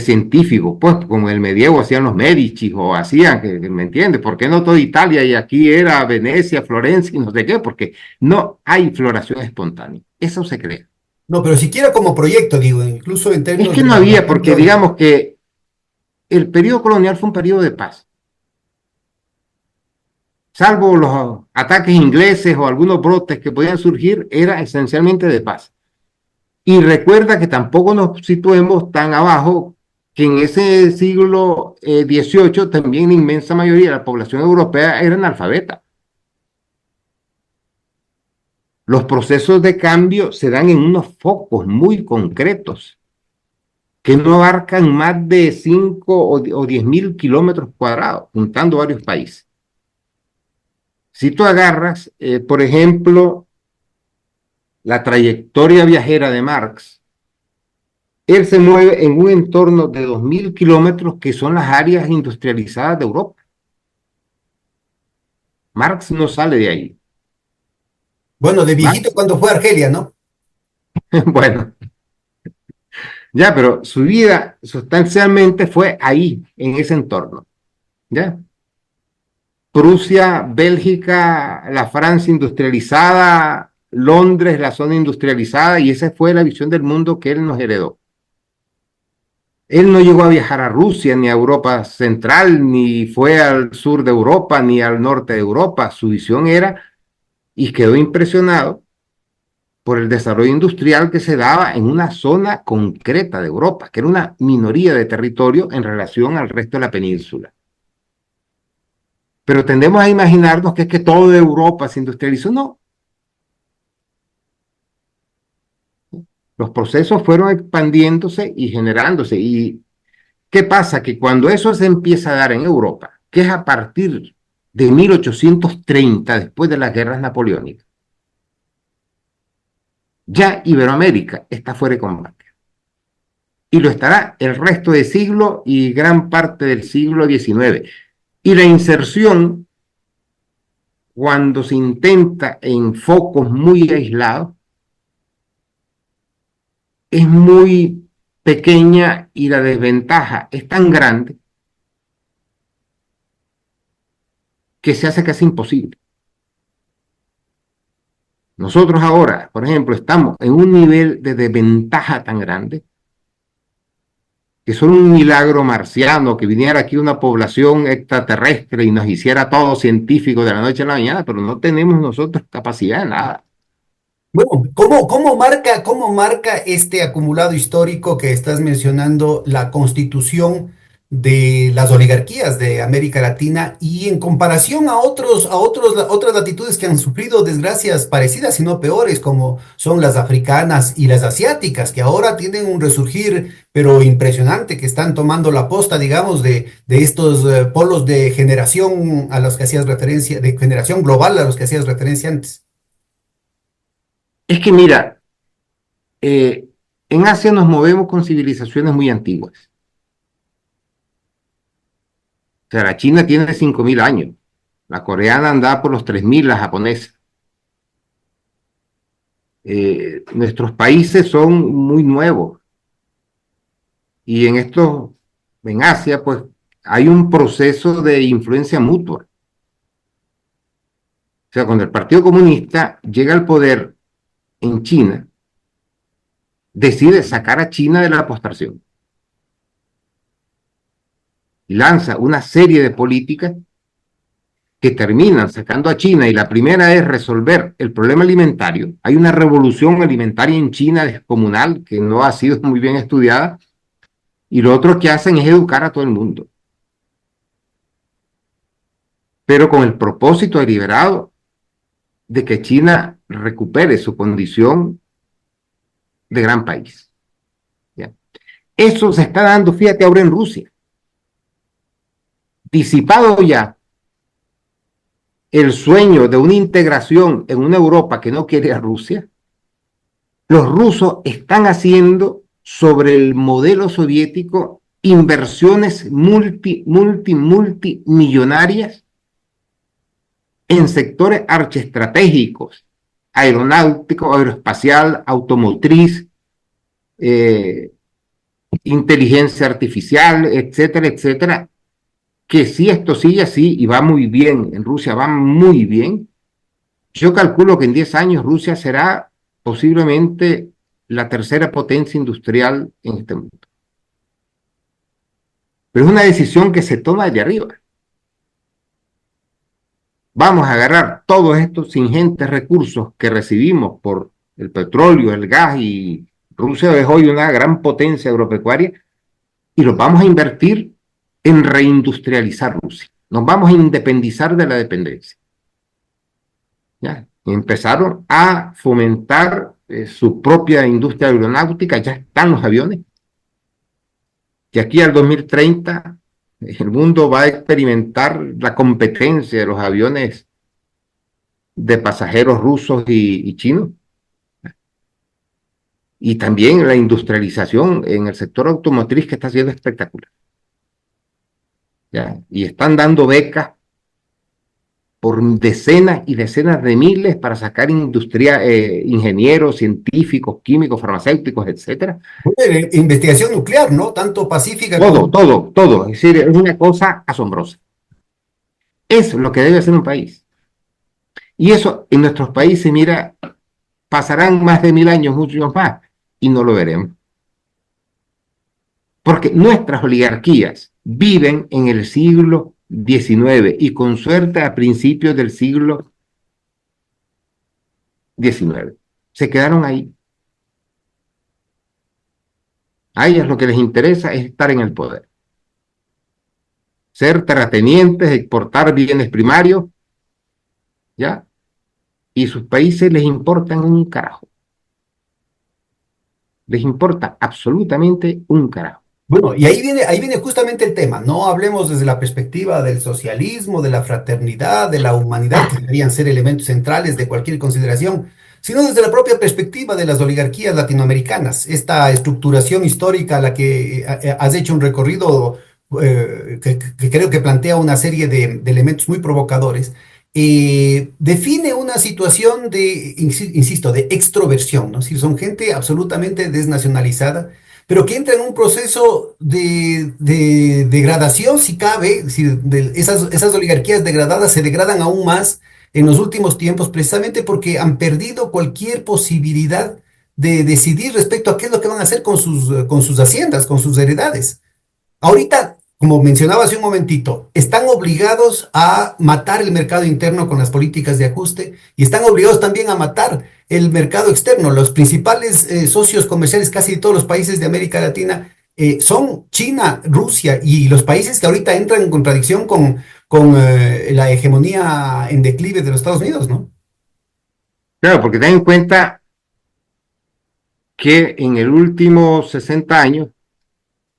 [SPEAKER 2] científicos, pues como en el medievo hacían los Medici o hacían, ¿me entiendes? ¿Por qué no toda Italia y aquí era Venecia, Florencia y no sé qué? Porque no hay floración espontánea. Eso se crea.
[SPEAKER 1] No, pero siquiera como proyecto, digo, incluso en
[SPEAKER 2] Es
[SPEAKER 1] términos
[SPEAKER 2] que
[SPEAKER 1] de
[SPEAKER 2] no
[SPEAKER 1] la
[SPEAKER 2] había,
[SPEAKER 1] propia
[SPEAKER 2] porque digamos que el periodo colonial fue un periodo de paz. Salvo los ataques ingleses o algunos brotes que podían surgir, era esencialmente de paz. Y recuerda que tampoco nos situemos tan abajo que en ese siglo XVIII también la inmensa mayoría de la población europea era analfabeta. Los procesos de cambio se dan en unos focos muy concretos que no abarcan más de 5 o 10.000 kilómetros cuadrados, juntando varios países. Si tú agarras, por ejemplo, la trayectoria viajera de Marx, él se mueve en un entorno de 2.000 kilómetros que son las áreas industrializadas de Europa. Marx no sale de ahí.
[SPEAKER 1] bueno, de viejito
[SPEAKER 2] Marx,
[SPEAKER 1] cuando fue a Argelia, ¿no?
[SPEAKER 2] bueno, ya, pero su vida sustancialmente fue ahí, en ese entorno. ¿Ya? Prusia, Bélgica, la Francia industrializada, Londres, la zona industrializada, y esa fue la visión del mundo que él nos heredó. Él no llegó a viajar a Rusia, ni a Europa Central, ni fue al sur de Europa, ni al norte de Europa. Su visión era, y quedó impresionado por el desarrollo industrial que se daba en una zona concreta de Europa, que era una minoría de territorio en relación al resto de la península. Pero tendemos a imaginarnos que es que toda Europa se industrializó. No, los procesos fueron expandiéndose y generándose. ¿Y qué pasa? Que cuando eso se empieza a dar en Europa, que es a partir de 1830, después de las guerras napoleónicas, ya Iberoamérica está fuera de combate. Y lo estará el resto del siglo y gran parte del siglo XIX. Y la inserción, cuando se intenta en focos muy aislados, es muy pequeña y la desventaja es tan grande que se hace casi imposible. Nosotros ahora, por ejemplo, estamos en un nivel de desventaja tan grande que solo un milagro marciano, que viniera aquí una población extraterrestre y nos hiciera todo científico de la noche a la mañana, pero no tenemos nosotros capacidad de nada.
[SPEAKER 1] Bueno, cómo marca este acumulado histórico que estás mencionando la constitución de las oligarquías de América Latina y en comparación otras latitudes que han sufrido desgracias parecidas, si no peores, como son las africanas y las asiáticas, que ahora tienen un resurgir, pero impresionante, que están tomando la posta, digamos, de estos polos de generación a los que hacías referencia, de generación global a los que hacías referencia antes?
[SPEAKER 2] Es que mira, en Asia nos movemos con civilizaciones muy antiguas. O sea, la China tiene 5.000 años, la coreana anda por los 3.000, la japonesa. Nuestros países son muy nuevos y en Asia, pues hay un proceso de influencia mutua. O sea, cuando el Partido Comunista llega al poder en China, decide sacar a China de la postración y lanza una serie de políticas que terminan sacando a China, y la primera es resolver el problema alimentario. Hay una revolución alimentaria en China descomunal que no ha sido muy bien estudiada, y lo otro que hacen es educar a todo el mundo, pero con el propósito deliberado de que China recupere su condición de gran país. ¿Ya? Eso se está dando, fíjate, ahora en Rusia. Disipado ya el sueño de una integración en una Europa que no quiere a Rusia, los rusos están haciendo sobre el modelo soviético inversiones multimillonarias en sectores archiestratégicos, aeronáutico, aeroespacial, automotriz, inteligencia artificial, etcétera, etcétera, que si esto sigue así y va muy bien, en Rusia va muy bien, yo calculo que en 10 años Rusia será posiblemente la tercera potencia industrial en este mundo. Pero es una decisión que se toma desde arriba. Vamos a agarrar todos estos ingentes recursos que recibimos por el petróleo, el gas, y Rusia es hoy una gran potencia agropecuaria, y los vamos a invertir en reindustrializar Rusia. Nos vamos a independizar de la dependencia. ¿Ya? Empezaron a fomentar su propia industria aeronáutica, ya están los aviones. Y aquí al 2030 el mundo va a experimentar la competencia de los aviones de pasajeros rusos y chinos. Y también la industrialización en el sector automotriz, que está siendo espectacular. ¿Ya? Y están dando becas por decenas y decenas de miles para sacar ingenieros, científicos, químicos, farmacéuticos, etcétera.
[SPEAKER 1] Investigación nuclear, ¿no? Tanto pacífica
[SPEAKER 2] Todo,
[SPEAKER 1] como...
[SPEAKER 2] todo, todo. Es decir, es una cosa asombrosa. Eso es lo que debe hacer un país. Y eso en nuestros países, mira, pasarán más de 1000 años, muchos más, y no lo veremos. Porque nuestras oligarquías viven en el siglo XIX y con suerte a principios del siglo XIX. Se quedaron ahí. A ellas lo que les interesa es estar en el poder. Ser terratenientes, exportar bienes primarios, ¿ya? Y sus países les importan un carajo. Les importa absolutamente un carajo.
[SPEAKER 1] Bueno, y ahí viene justamente el tema. No hablemos desde la perspectiva del socialismo, de la fraternidad, de la humanidad, que deberían ser elementos centrales de cualquier consideración, sino desde la propia perspectiva de las oligarquías latinoamericanas. Esta estructuración histórica a la que has hecho un recorrido que creo que plantea una serie de elementos muy provocadores, define una situación de, insisto, de extroversión, ¿no? Es decir, son gente absolutamente desnacionalizada, pero que entra en un proceso de degradación, si cabe, es decir, esas oligarquías degradadas se degradan aún más en los últimos tiempos, precisamente porque han perdido cualquier posibilidad de decidir respecto a qué es lo que van a hacer con sus haciendas, con sus heredades. Ahorita, como mencionaba hace un momentito, están obligados a matar el mercado interno con las políticas de ajuste y están obligados también a matar el mercado externo. Los principales socios comerciales casi de todos los países de América Latina son China, Rusia y los países que ahorita entran en contradicción con la hegemonía en declive de los Estados Unidos, ¿no?
[SPEAKER 2] Claro, porque ten en cuenta que en el último 60 años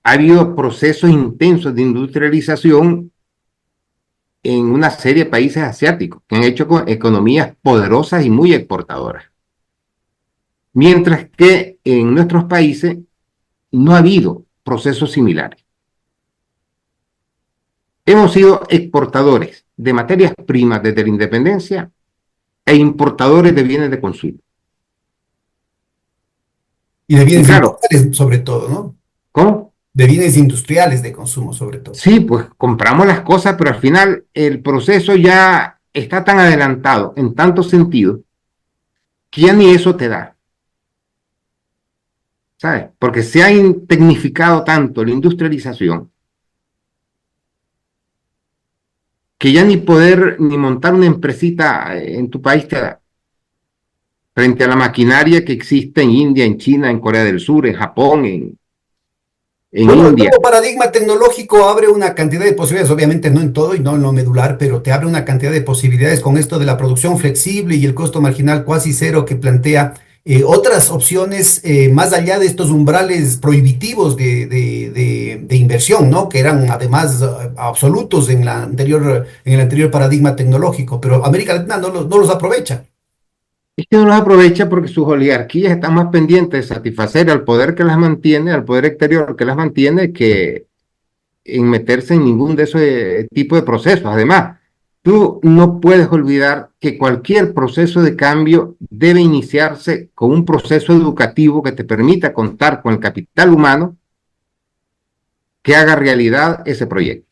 [SPEAKER 2] ha habido procesos intensos de industrialización en una serie de países asiáticos que han hecho economías poderosas y muy exportadoras. Mientras que en nuestros países no ha habido procesos similares. Hemos sido exportadores de materias primas desde la independencia e importadores de bienes de consumo.
[SPEAKER 1] Y de
[SPEAKER 2] Y
[SPEAKER 1] bienes
[SPEAKER 2] claro,
[SPEAKER 1] industriales sobre todo, ¿no?
[SPEAKER 2] ¿cómo?
[SPEAKER 1] De bienes industriales de consumo sobre todo.
[SPEAKER 2] Sí, pues compramos las cosas, pero al final el proceso ya está tan adelantado en tantos sentidos que ya ni eso te da, ¿sabes? Porque se ha tecnificado tanto la industrialización que ya ni poder ni montar una empresita en tu país te da, frente a la maquinaria que existe en India, en China, en Corea del Sur, en Japón, en
[SPEAKER 1] Bueno, el
[SPEAKER 2] India.
[SPEAKER 1] nuevo paradigma tecnológico abre una cantidad de posibilidades, obviamente no en todo y no en lo medular, pero te abre una cantidad de posibilidades con esto de la producción flexible y el costo marginal cuasi cero que plantea otras opciones más allá de estos umbrales prohibitivos de inversión, ¿no? Que eran además absolutos en el anterior paradigma tecnológico, pero América Latina no los aprovecha.
[SPEAKER 2] Es que no los aprovecha porque sus oligarquías están más pendientes de satisfacer al poder que las mantiene, al poder exterior que las mantiene, que en meterse en ningún de esos tipo de procesos. Además, tú no puedes olvidar que cualquier proceso de cambio debe iniciarse con un proceso educativo que te permita contar con el capital humano que haga realidad ese proyecto.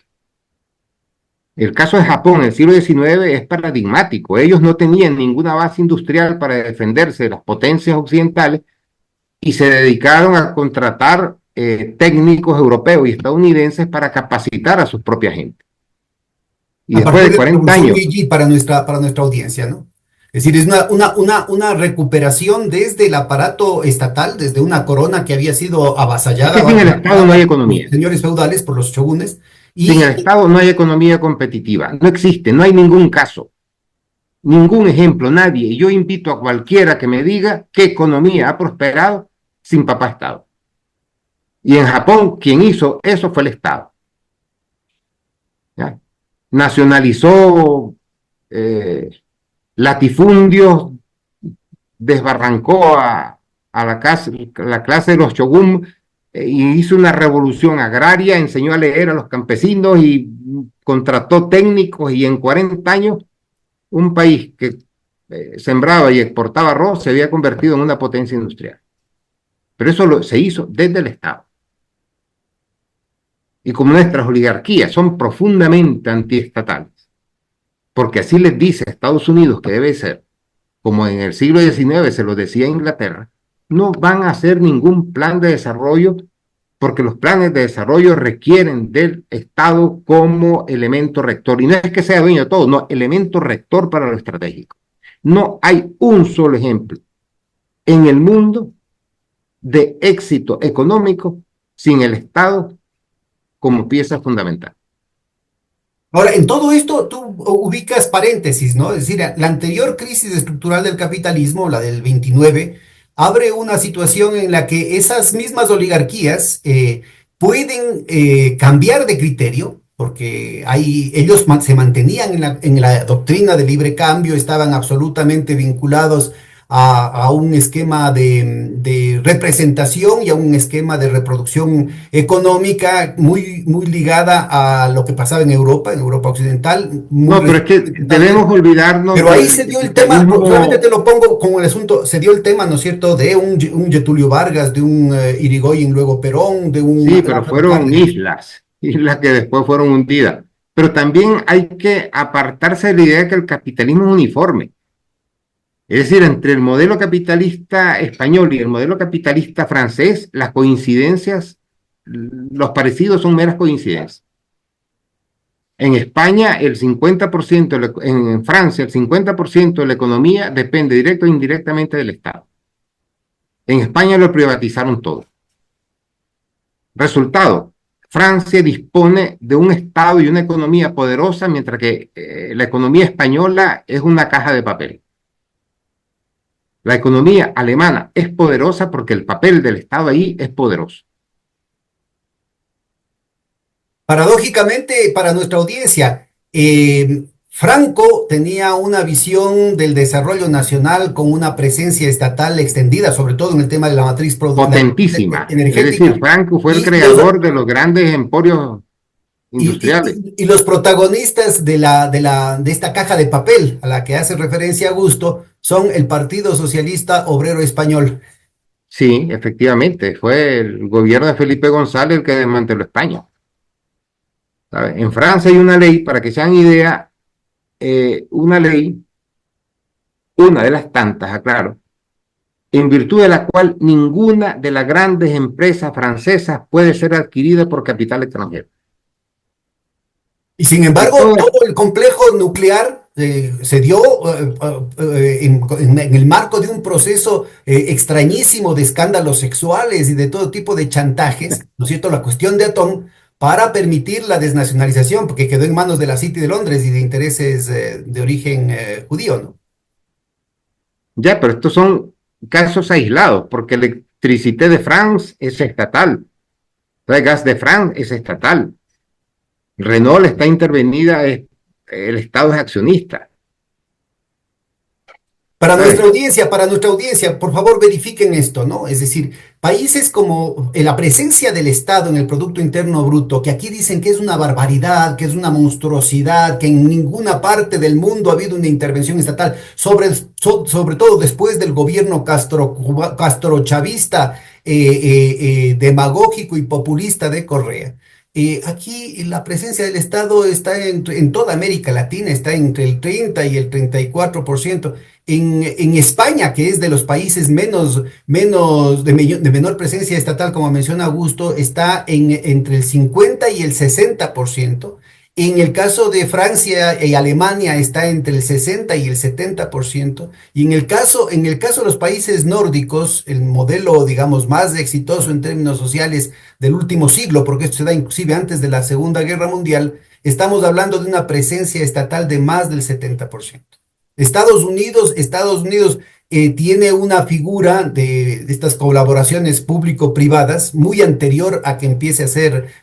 [SPEAKER 2] El caso de Japón en el siglo XIX es paradigmático. Ellos no tenían ninguna base industrial para defenderse de las potencias occidentales y se dedicaron a contratar técnicos europeos y estadounidenses para capacitar a sus propias gente. Y
[SPEAKER 1] A
[SPEAKER 2] después
[SPEAKER 1] partir
[SPEAKER 2] de
[SPEAKER 1] de la
[SPEAKER 2] 40
[SPEAKER 1] Revolución
[SPEAKER 2] años,
[SPEAKER 1] Meiji para nuestra audiencia, ¿no? Es decir, es una recuperación desde el aparato estatal, desde una corona que había sido
[SPEAKER 2] es
[SPEAKER 1] avasallada,
[SPEAKER 2] que sin
[SPEAKER 1] valga
[SPEAKER 2] el
[SPEAKER 1] la
[SPEAKER 2] Estado no
[SPEAKER 1] palabra,
[SPEAKER 2] hay
[SPEAKER 1] por los
[SPEAKER 2] economía.
[SPEAKER 1] señores feudales, por los shogunes,
[SPEAKER 2] Sin el
[SPEAKER 1] y
[SPEAKER 2] Estado no hay economía competitiva. No existe, no hay ningún caso, ningún ejemplo, nadie. Y yo invito a cualquiera que me diga qué economía ha prosperado sin papá Estado. Y en Japón, quien hizo eso fue el Estado. ¿Ya? Nacionalizó eh, latifundios, desbarrancó la clase de los shogun y hizo una revolución agraria, enseñó a leer a los campesinos y contrató técnicos y en 40 años un país que sembraba y exportaba arroz se había convertido en una potencia industrial. Pero eso se hizo desde el Estado. Y como nuestras oligarquías son profundamente antiestatales, porque así les dice a Estados Unidos que debe ser, como en el siglo XIX se lo decía Inglaterra, no van a hacer ningún plan de desarrollo porque los planes de desarrollo requieren del Estado como elemento rector. Y no es que sea dueño de todo, no, elemento rector para lo estratégico. No hay un solo ejemplo en el mundo de éxito económico sin el Estado como pieza fundamental.
[SPEAKER 1] ahora, en todo esto tú ubicas paréntesis, ¿no? Es decir, la anterior crisis estructural del capitalismo, la del 29, abre una situación en la que esas mismas oligarquías pueden cambiar de criterio, porque ellos se mantenían en la doctrina de libre cambio, estaban absolutamente vinculados a un esquema de representación y a un esquema de reproducción económica muy ligada a lo que pasaba en Europa Occidental, muy
[SPEAKER 2] No, pero es que
[SPEAKER 1] recientemente también.
[SPEAKER 2] debemos olvidarnos
[SPEAKER 1] Pero ahí
[SPEAKER 2] del
[SPEAKER 1] se dio el tema, solamente
[SPEAKER 2] capitalismo.
[SPEAKER 1] te lo pongo como el asunto, se dio el tema, ¿no es cierto?, de un Getulio Vargas, de un Irigoyen, luego Perón, de una
[SPEAKER 2] Sí, pero
[SPEAKER 1] gran
[SPEAKER 2] fueron
[SPEAKER 1] parte.
[SPEAKER 2] islas, islas que después fueron hundidas. Pero también hay que apartarse de la idea de que el capitalismo es uniforme. Es decir, entre el modelo capitalista español y el modelo capitalista francés, las coincidencias, los parecidos son meras coincidencias. En España, el 50%, en Francia, el 50% de la economía depende directo e indirectamente del Estado. En España lo privatizaron todo. Resultado, Francia dispone de un Estado y una economía poderosa, mientras que la economía española es una caja de papel. La economía alemana es poderosa porque el papel del Estado ahí es poderoso.
[SPEAKER 1] Paradójicamente, para nuestra audiencia, Franco tenía una visión del desarrollo nacional con una presencia estatal extendida, sobre todo en el tema de la matriz
[SPEAKER 2] Potentísima. Es decir,
[SPEAKER 1] energética,
[SPEAKER 2] Franco fue el
[SPEAKER 1] y los,
[SPEAKER 2] creador de los grandes emporios industriales.
[SPEAKER 1] y los protagonistas de esta caja de papel a la que hace referencia Augusto son el Partido Socialista Obrero Español.
[SPEAKER 2] Sí, efectivamente, fue el gobierno de Felipe González el que desmanteló España. ¿Sabe? En Francia hay una ley, para que se hagan idea, una ley, una de las tantas, aclaro, en virtud de la cual ninguna de las grandes empresas francesas puede ser adquirida por capital extranjero.
[SPEAKER 1] Y sin
[SPEAKER 2] Que
[SPEAKER 1] embargo,
[SPEAKER 2] todo,
[SPEAKER 1] todo el complejo nuclear se dio en el marco de un proceso extrañísimo de escándalos sexuales y de todo tipo de chantajes, ¿no es cierto? La cuestión de Atón para permitir la desnacionalización, porque quedó en manos de la City de Londres y de intereses de origen judío, ¿no?
[SPEAKER 2] ya, pero estos son casos aislados, porque Electricité de France es estatal, el Gas de France es estatal, Renault está intervenida, el Estado es accionista. ¿Sabe?
[SPEAKER 1] Para nuestra audiencia, por favor verifiquen esto, ¿no? Es decir, países como la presencia del Estado en el Producto Interno Bruto, que aquí dicen que es una barbaridad, que es una monstruosidad, que en ninguna parte del mundo ha habido una intervención estatal, sobre todo después del gobierno castrochavista, demagógico y populista de Correa. Aquí la presencia del Estado está en toda América Latina, está entre el 30 y el 34%. En España, que es de los países de menor presencia estatal, como menciona Augusto, está entre el 50 y el 60%. En el caso de Francia y Alemania está entre el 60 y el 70%. Y en el caso de los países nórdicos, el modelo, digamos, más exitoso en términos sociales del último siglo, porque esto se da inclusive antes de la Segunda Guerra Mundial, estamos hablando de una presencia estatal de más del 70%. Estados Unidos tiene una figura de estas colaboraciones público-privadas muy anterior a que empiece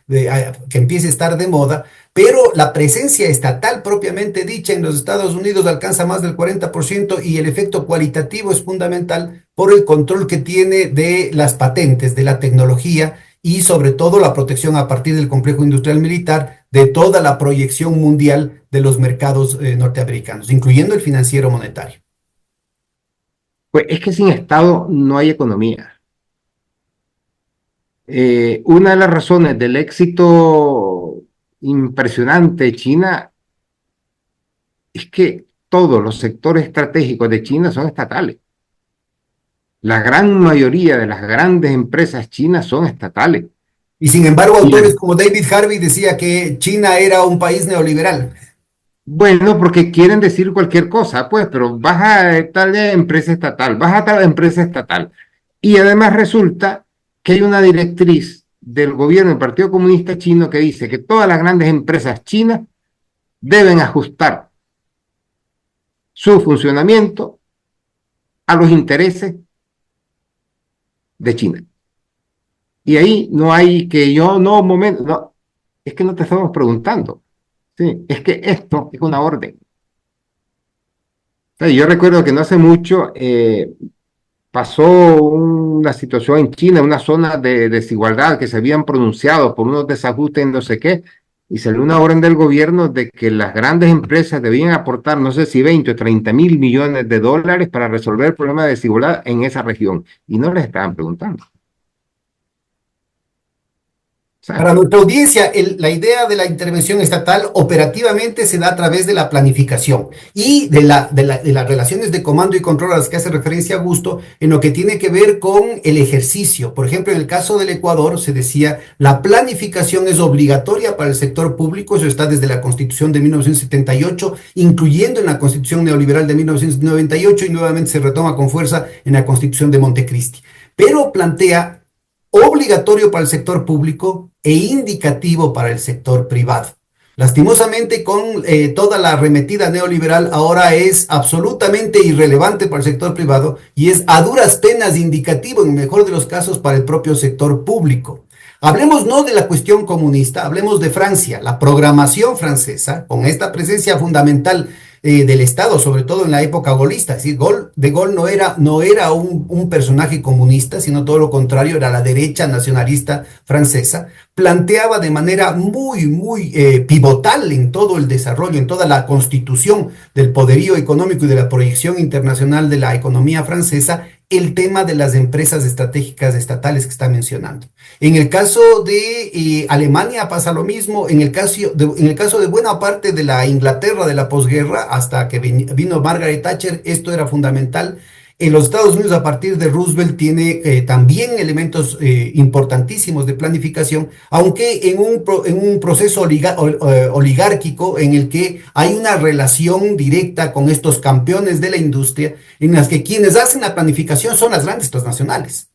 [SPEAKER 1] que empiece a estar de moda, pero la presencia estatal propiamente dicha en los Estados Unidos alcanza más del 40% y el efecto cualitativo es fundamental por el control que tiene de las patentes, de la tecnología y sobre todo la protección a partir del complejo industrial militar de toda la proyección mundial de los mercados norteamericanos, incluyendo el financiero monetario.
[SPEAKER 2] Pues es que sin Estado no hay economía. Una de las razones del éxito impresionante de China es que todos los sectores estratégicos de China son estatales. La gran mayoría de las grandes empresas chinas son estatales.
[SPEAKER 1] Y sin embargo,
[SPEAKER 2] Y
[SPEAKER 1] autores como David Harvey decía que China era un país neoliberal.
[SPEAKER 2] bueno, porque quieren decir cualquier cosa, pues, pero vas a tal empresa estatal, vas a tal empresa estatal. Y además resulta que hay una directriz del gobierno del Partido Comunista Chino que dice que todas las grandes empresas chinas deben ajustar su funcionamiento a los intereses de China. Y ahí no hay que yo, no, un momento, no, es que no te estamos preguntando. Sí, es que esto es una orden. sea, yo recuerdo que no hace mucho pasó una situación en China, una zona de desigualdad que se habían pronunciado por unos desajustes en no sé qué, y salió una orden del gobierno de que las grandes empresas debían aportar, no sé si 20 o 30 mil millones de dólares para resolver el problema de desigualdad en esa región, y no les estaban preguntando. O sea,
[SPEAKER 1] Para nuestra audiencia, la idea de la intervención estatal operativamente se da a través de la planificación y de las relaciones de comando y control a las que hace referencia Augusto, en lo que tiene que ver con el ejercicio. Por ejemplo, en el caso del Ecuador se decía, la planificación es obligatoria para el sector público, eso está desde la Constitución de 1978, incluyendo en la Constitución neoliberal de 1998 y nuevamente se retoma con fuerza en la Constitución de Montecristi. Pero plantea obligatorio para el sector público e indicativo para el sector privado. Lastimosamente, con toda la arremetida neoliberal, ahora es absolutamente irrelevante para el sector privado y es a duras penas indicativo, en el mejor de los casos, para el propio sector público. Hablemos no de la cuestión comunista, hablemos de Francia, la programación francesa, con esta presencia fundamental del Estado, sobre todo en la época golista. Es decir, de Gaulle no era un personaje comunista, sino todo lo contrario, era la derecha nacionalista francesa. Planteaba de manera muy pivotal en todo el desarrollo, en toda la constitución del poderío económico y de la proyección internacional de la economía francesa, el tema de las empresas estratégicas estatales que está mencionando. En el caso de Alemania pasa lo mismo, en el caso de buena parte de la Inglaterra de la posguerra, hasta que vino Margaret Thatcher, esto era fundamental. En los Estados Unidos, a partir de Roosevelt, tiene también elementos importantísimos de planificación, aunque en un proceso oligárquico en el que hay una relación directa con estos campeones de la industria, en las que quienes hacen la planificación son las grandes transnacionales.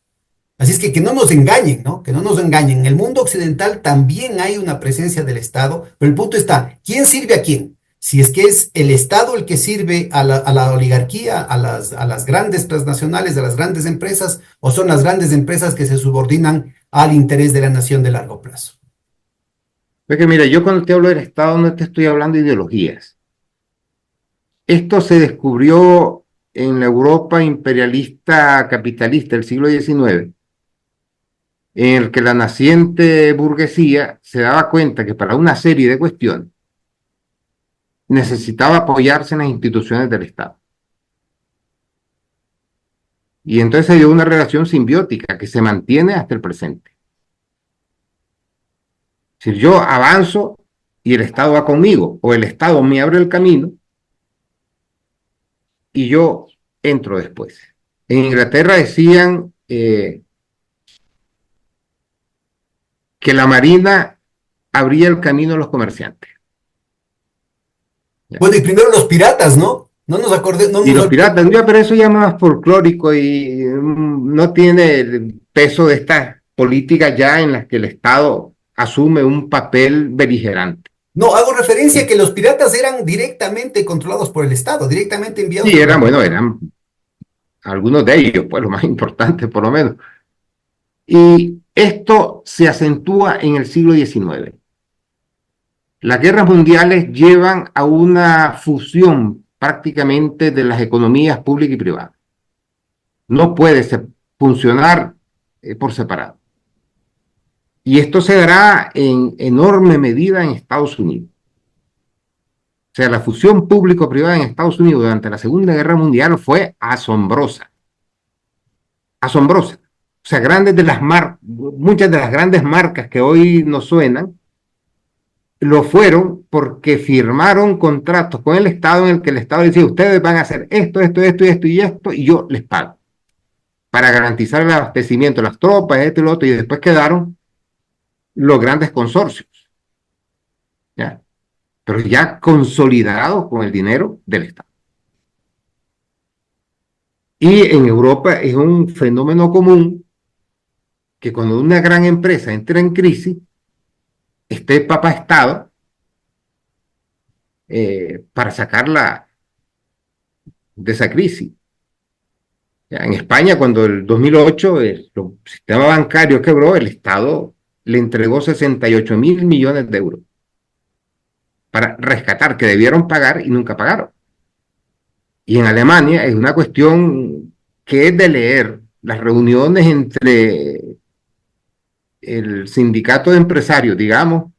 [SPEAKER 1] Así es que no nos engañen, ¿no? Que no nos engañen. En el mundo occidental también hay una presencia del Estado, pero el punto está, ¿quién sirve a quién? Si es que es el Estado el que sirve a la oligarquía, a las grandes transnacionales, a las grandes empresas, o son las grandes empresas que se subordinan al interés de la nación de largo plazo.
[SPEAKER 2] es que mira, yo cuando te hablo del Estado no te estoy hablando de ideologías. Esto se descubrió en la Europa imperialista capitalista del siglo XIX, en el que la naciente burguesía se daba cuenta que para una serie de cuestiones necesitaba apoyarse en las instituciones del Estado. Y entonces se dio una relación simbiótica que se mantiene hasta el presente. Si yo avanzo y el Estado va conmigo, o el Estado me abre el camino y yo entro después. En Inglaterra decían que la Marina abría el camino a los comerciantes. ¿Ya?
[SPEAKER 1] Bueno, y primero los piratas, ¿no? No nos acordemos, no
[SPEAKER 2] Y
[SPEAKER 1] nos
[SPEAKER 2] los
[SPEAKER 1] olvidemos.
[SPEAKER 2] piratas, ya, pero eso ya más folclórico y no tiene el peso de estas políticas ya en las que el Estado asume un papel beligerante.
[SPEAKER 1] No, hago referencia a que los piratas eran directamente controlados por el Estado, directamente enviados
[SPEAKER 2] Sí,
[SPEAKER 1] por la
[SPEAKER 2] eran, bueno,
[SPEAKER 1] corona.
[SPEAKER 2] eran algunos de ellos, pues lo más importante por lo menos. Y esto se acentúa en el siglo XIX. Las guerras mundiales llevan a una fusión prácticamente de las economías públicas y privadas. No puede funcionar por separado. Y esto se dará en enorme medida en Estados Unidos. O sea, la fusión público-privada en Estados Unidos durante la Segunda Guerra Mundial fue asombrosa. Asombrosa. O sea, muchas de las grandes marcas que hoy nos suenan, lo fueron porque firmaron contratos con el Estado en el que el Estado decía, ustedes van a hacer esto, esto, esto y esto y esto, y yo les pago para garantizar el abastecimiento de las tropas, esto y lo otro, y después quedaron los grandes consorcios, ¿ya? Pero ya consolidados con el dinero del Estado. Y en Europa es un fenómeno común que cuando una gran empresa entra en crisis, esté papá Estado para sacarla de esa crisis. Ya, en España, cuando el 2008 el sistema bancario quebró, el Estado le entregó 68 mil millones de euros para rescatar, que debieron pagar y nunca pagaron. Y en Alemania es una cuestión que es de leer las reuniones entre el sindicato de empresarios, digamos,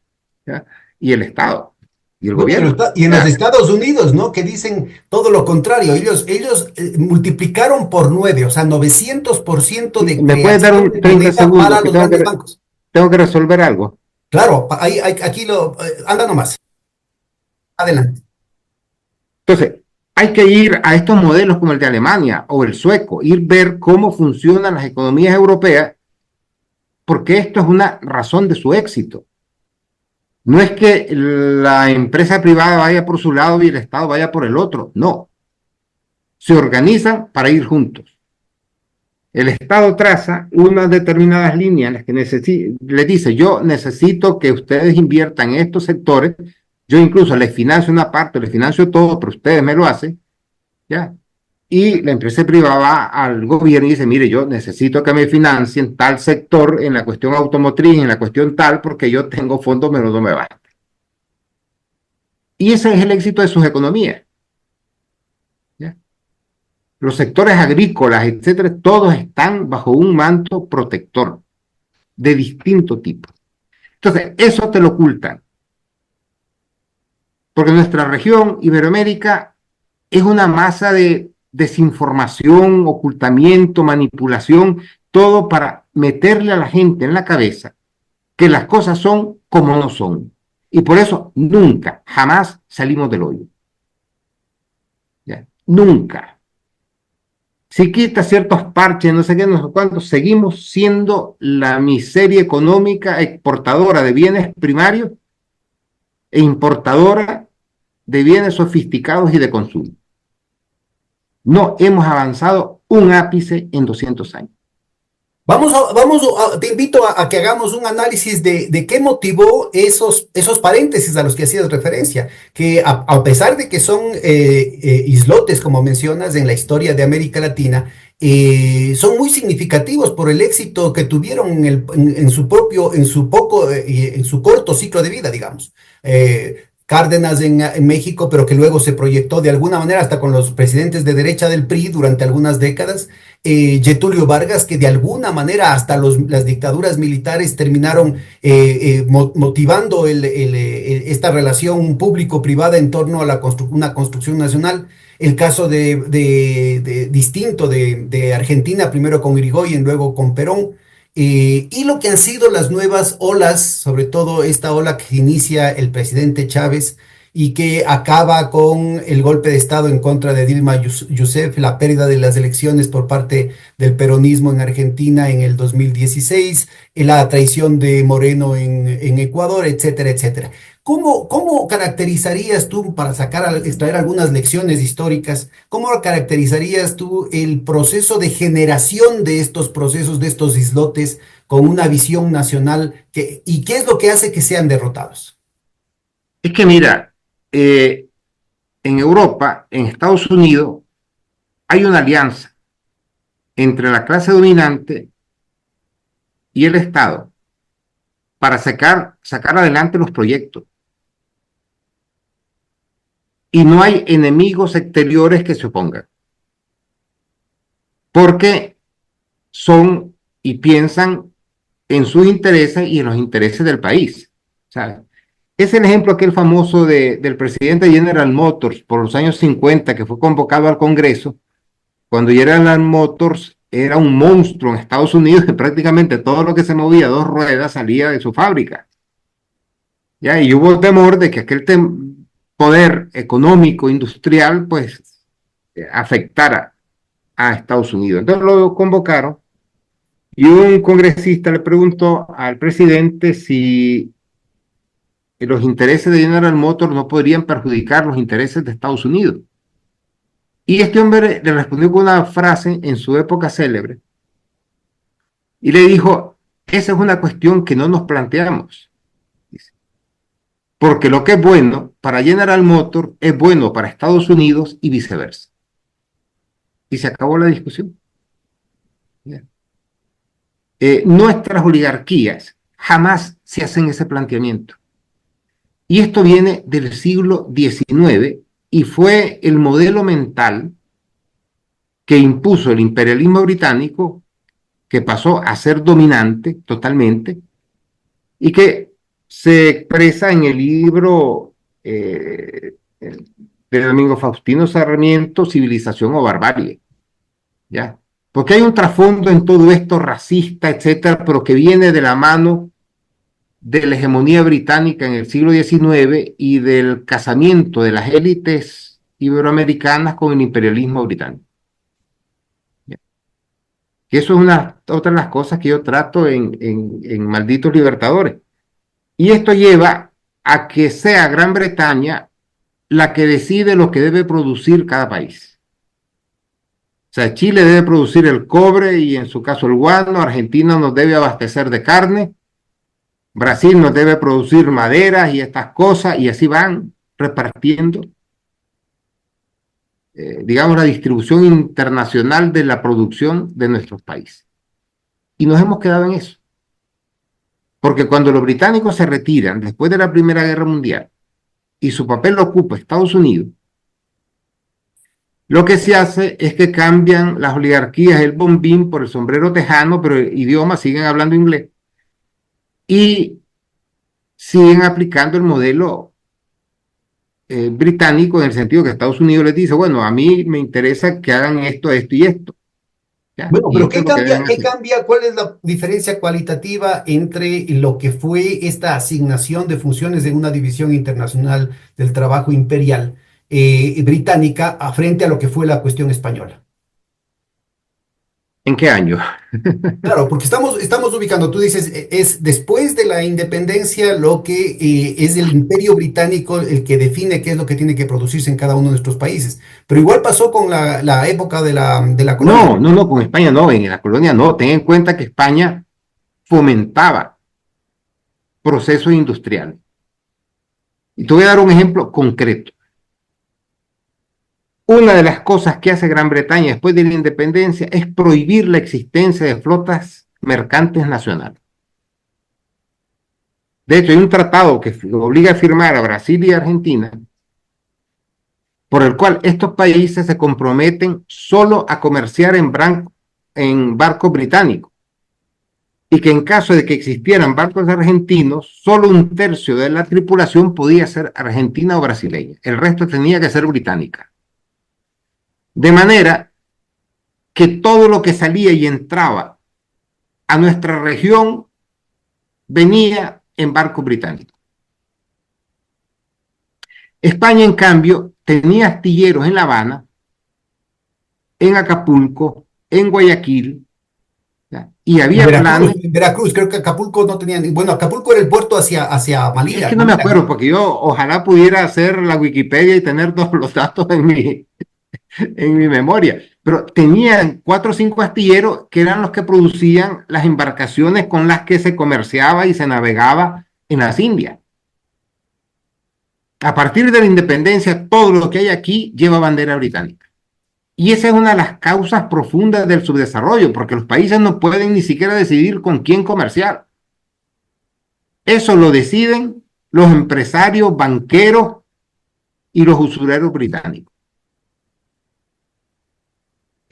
[SPEAKER 2] ¿ya? Y el Estado y el
[SPEAKER 1] No,
[SPEAKER 2] gobierno.
[SPEAKER 1] y en los
[SPEAKER 2] ¿Ya?
[SPEAKER 1] Estados Unidos, ¿no? Que dicen todo lo contrario. Ellos multiplicaron por 9, o sea, 900% de
[SPEAKER 2] ¿Me puedes dar
[SPEAKER 1] creación
[SPEAKER 2] un
[SPEAKER 1] de
[SPEAKER 2] 30
[SPEAKER 1] moneda
[SPEAKER 2] segundos
[SPEAKER 1] para
[SPEAKER 2] que
[SPEAKER 1] los grandes bancos.
[SPEAKER 2] tengo que resolver algo?
[SPEAKER 1] Claro, aquí anda nomás. Adelante.
[SPEAKER 2] Entonces, hay que ir a estos modelos como el de Alemania o el sueco, ir ver cómo funcionan las economías europeas, porque esto es una razón de su éxito. No es que la empresa privada vaya por su lado y el Estado vaya por el otro, no. Se organizan para ir juntos. El Estado traza unas determinadas líneas en las que le dice, yo necesito que ustedes inviertan en estos sectores, yo incluso les financio una parte, les financio todo, pero ustedes me lo hacen, ¿ya? Y la empresa privada va al gobierno y dice, mire, yo necesito que me financien tal sector en la cuestión automotriz, en la cuestión tal, porque yo tengo fondos, pero no me va. Y ese es el éxito de sus economías, ¿ya? Los sectores agrícolas, etcétera, todos están bajo un manto protector de distinto tipo. Entonces, eso te lo ocultan, porque nuestra región, Iberoamérica, es una masa de desinformación, ocultamiento, manipulación, todo para meterle a la gente en la cabeza que las cosas son como no son. Y por eso nunca, jamás salimos del hoyo. ¿Ya? Nunca. Si quita ciertos parches, no sé qué, no sé cuántos, seguimos siendo la miseria económica exportadora de bienes primarios e importadora de bienes sofisticados y de consumo. No hemos avanzado un ápice en 200 años.
[SPEAKER 1] Te invito a que hagamos un análisis de qué motivó esos paréntesis a los que hacías referencia, que a pesar de que son islotes, como mencionas, en la historia de América Latina, son muy significativos por el éxito que tuvieron en su propio, en su corto ciclo de vida, digamos. Cárdenas en México, pero que luego se proyectó de alguna manera hasta con los presidentes de derecha del PRI durante algunas décadas. Getulio Vargas, que de alguna manera hasta las dictaduras militares terminaron motivando esta relación público-privada en torno a una construcción nacional. El caso distinto de Argentina, primero con Irigoyen, luego con Perón. Y lo que han sido las nuevas olas, sobre todo esta ola que inicia el presidente Chávez y que acaba con el golpe de Estado en contra de Dilma Rousseff, la pérdida de las elecciones por parte del peronismo en Argentina en el 2016, la traición de Moreno en Ecuador, etcétera, etcétera. ¿Cómo caracterizarías tú, para extraer algunas lecciones históricas, cómo caracterizarías tú el proceso de generación de estos procesos, de estos islotes, con una visión nacional, y qué es lo que hace que sean derrotados?
[SPEAKER 2] Es que mira, en Europa, en Estados Unidos, hay una alianza entre la clase dominante y el Estado para sacar adelante los proyectos. Y no hay enemigos exteriores que se opongan, porque son y piensan en sus intereses y en los intereses del país, ¿sabes? Es el ejemplo aquel famoso del presidente de General Motors por los años 50, que fue convocado al Congreso, cuando General Motors era un monstruo en Estados Unidos y prácticamente todo lo que se movía a dos ruedas salía de su fábrica. ¿Ya? Y hubo temor de que aquel poder económico, industrial, pues afectara a Estados Unidos. Entonces lo convocaron y un congresista le preguntó al presidente si los intereses de General Motors no podrían perjudicar los intereses de Estados Unidos. Y este hombre le respondió con una frase en su época célebre y le dijo, esa es una cuestión que no nos planteamos, porque lo que es bueno para General Motors es bueno para Estados Unidos y viceversa. Y se acabó la discusión. Nuestras oligarquías jamás se hacen ese planteamiento. Y esto viene del siglo XIX, y fue el modelo mental que impuso el imperialismo británico, que pasó a ser dominante totalmente y que se expresa en el libro de Domingo Faustino Sarmiento, Civilización o Barbarie, ¿ya? Porque hay un trasfondo en todo esto racista, etcétera, pero que viene de la mano de la hegemonía británica en el siglo XIX y del casamiento de las élites iberoamericanas con el imperialismo británico. ¿Ya? Y eso es otra de las cosas que yo trato en Malditos Libertadores. Y esto lleva a que sea Gran Bretaña la que decide lo que debe producir cada país. O sea, Chile debe producir el cobre y en su caso el guano, Argentina nos debe abastecer de carne, Brasil nos debe producir maderas y estas cosas, y así van repartiendo, digamos, la distribución internacional de la producción de nuestros países. Y nos hemos quedado en eso. Porque cuando los británicos se retiran después de la Primera Guerra Mundial y su papel lo ocupa Estados Unidos, lo que se hace es que cambian las oligarquías, el bombín por el sombrero tejano, pero el idioma siguen hablando inglés y siguen aplicando el modelo británico, en el sentido que Estados Unidos les dice, bueno, a mí me interesa que hagan esto, esto y esto. ¿Ya?
[SPEAKER 1] Bueno,
[SPEAKER 2] Y
[SPEAKER 1] pero
[SPEAKER 2] esto es
[SPEAKER 1] ¿qué
[SPEAKER 2] lo que
[SPEAKER 1] cambia?
[SPEAKER 2] deben
[SPEAKER 1] ¿Qué
[SPEAKER 2] hacer.
[SPEAKER 1] cambia? ¿Cuál es la diferencia cualitativa entre lo que fue esta asignación de funciones de una división internacional del trabajo imperial británica frente a lo que fue la cuestión española?
[SPEAKER 2] ¿En qué año?
[SPEAKER 1] Claro, porque estamos ubicando, tú dices, es después de la independencia lo que es el imperio británico el que define qué es lo que tiene que producirse en cada uno de nuestros países. Pero igual pasó con la época de la colonia.
[SPEAKER 2] No, no, no, con España no, en la colonia no. Ten en cuenta que España fomentaba procesos industriales. Y te voy a dar un ejemplo concreto. Una de las cosas que hace Gran Bretaña después de la independencia es prohibir la existencia de flotas mercantes nacionales. De hecho, hay un tratado que obliga a firmar a Brasil y a Argentina, por el cual estos países se comprometen solo a comerciar en barcos británicos, y que en caso de que existieran barcos argentinos, solo un tercio de la tripulación podía ser argentina o brasileña, el resto tenía que ser británica. De manera que todo lo que salía y entraba a nuestra región venía en barcos británicos. España, en cambio, tenía astilleros en La Habana, en Acapulco, en Guayaquil, ¿ya? Y
[SPEAKER 1] En
[SPEAKER 2] había
[SPEAKER 1] Veracruz,
[SPEAKER 2] planes.
[SPEAKER 1] en Veracruz, creo que Acapulco no tenía, bueno, Acapulco era el puerto hacia
[SPEAKER 2] Es
[SPEAKER 1] Manila,
[SPEAKER 2] que no me
[SPEAKER 1] Manila,
[SPEAKER 2] acuerdo,
[SPEAKER 1] ¿no?
[SPEAKER 2] porque yo ojalá pudiera hacer la Wikipedia y tener todos los datos en mi memoria, pero tenían 4 o 5 astilleros que eran los que producían las embarcaciones con las que se comerciaba y se navegaba en las Indias. A partir de la independencia, todo lo que hay aquí lleva bandera británica. Y esa es una de las causas profundas del subdesarrollo, porque los países no pueden ni siquiera decidir con quién comerciar. Eso lo deciden los empresarios, banqueros y los usureros británicos.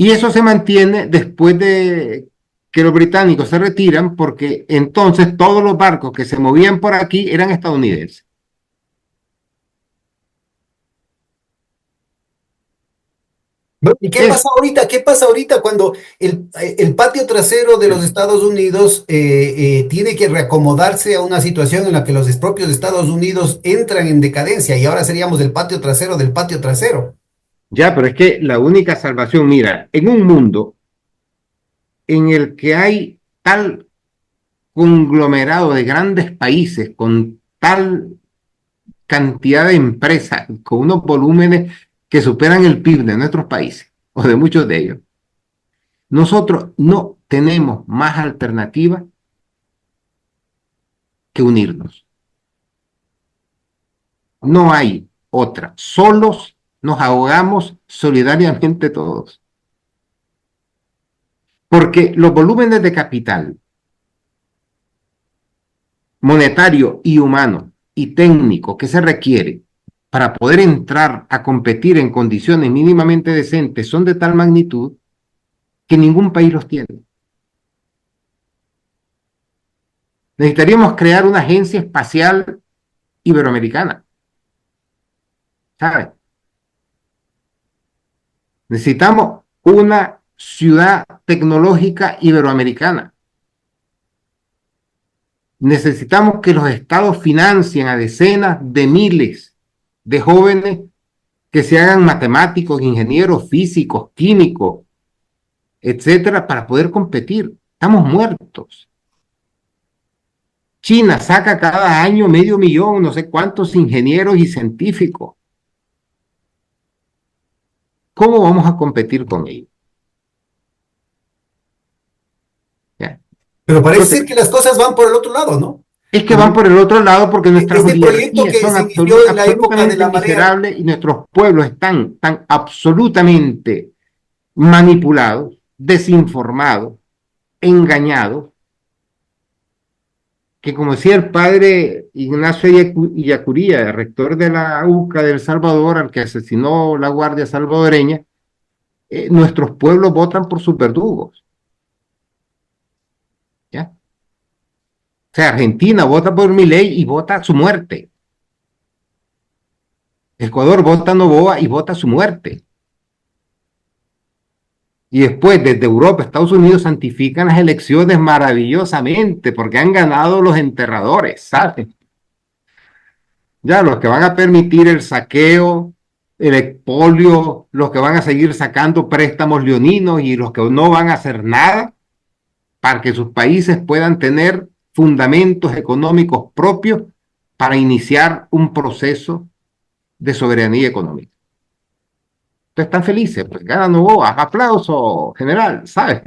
[SPEAKER 2] Y eso se mantiene después de que los británicos se retiran, porque entonces todos los barcos que se movían por aquí eran estadounidenses.
[SPEAKER 1] Bueno, ¿y qué pasa
[SPEAKER 2] Es,
[SPEAKER 1] ahorita? ¿Qué pasa ahorita cuando el patio trasero de los Estados Unidos tiene que reacomodarse a una situación en la que los propios Estados Unidos entran en decadencia y ahora seríamos el patio trasero del patio trasero?
[SPEAKER 2] ya, pero es que la única salvación, mira, en un mundo en el que hay tal conglomerado de grandes países con tal cantidad de empresas, con unos volúmenes que superan el PIB de nuestros países, o de muchos de ellos, nosotros no tenemos más alternativa que unirnos. No hay otra. Solos nos ahogamos solidariamente todos. Porque los volúmenes de capital monetario y humano y técnico que se requiere para poder entrar a competir en condiciones mínimamente decentes son de tal magnitud que ningún país los tiene. Necesitaríamos crear una agencia espacial iberoamericana, ¿sabes? Necesitamos una ciudad tecnológica iberoamericana. Necesitamos que los estados financien a decenas de miles de jóvenes que se hagan matemáticos, ingenieros, físicos, químicos, etcétera, para poder competir. Estamos muertos. China saca cada año 500.000, no sé cuántos ingenieros y científicos. ¿Cómo vamos a competir con ellos? ¿Ya?
[SPEAKER 1] Pero parece
[SPEAKER 2] Entonces,
[SPEAKER 1] ser que las cosas van por el otro lado, ¿no?
[SPEAKER 2] es que van por el otro lado porque nuestras
[SPEAKER 1] Este proyecto
[SPEAKER 2] oligarquías
[SPEAKER 1] que
[SPEAKER 2] son
[SPEAKER 1] se inició en la época de
[SPEAKER 2] absolutamente
[SPEAKER 1] la marea,
[SPEAKER 2] miserables y nuestros pueblos están tan absolutamente manipulados, desinformados, engañados, que como decía el padre Ignacio Illacuría, rector de la UCA de El Salvador, al que asesinó la Guardia Salvadoreña, nuestros pueblos votan por sus verdugos. ¿Ya? O sea, Argentina vota por Milei y vota a su muerte. Ecuador vota a Noboa y vota a su muerte. Y después, desde Europa, Estados Unidos santifican las elecciones maravillosamente porque han ganado los enterradores, ¿sabes? Ya, los que van a permitir el saqueo, el expolio, los que van a seguir sacando préstamos leoninos y los que no van a hacer nada para que sus países puedan tener fundamentos económicos propios para iniciar un proceso de soberanía económica. Entonces están felices, pues gana Noboa, aplauso general, ¿sabes?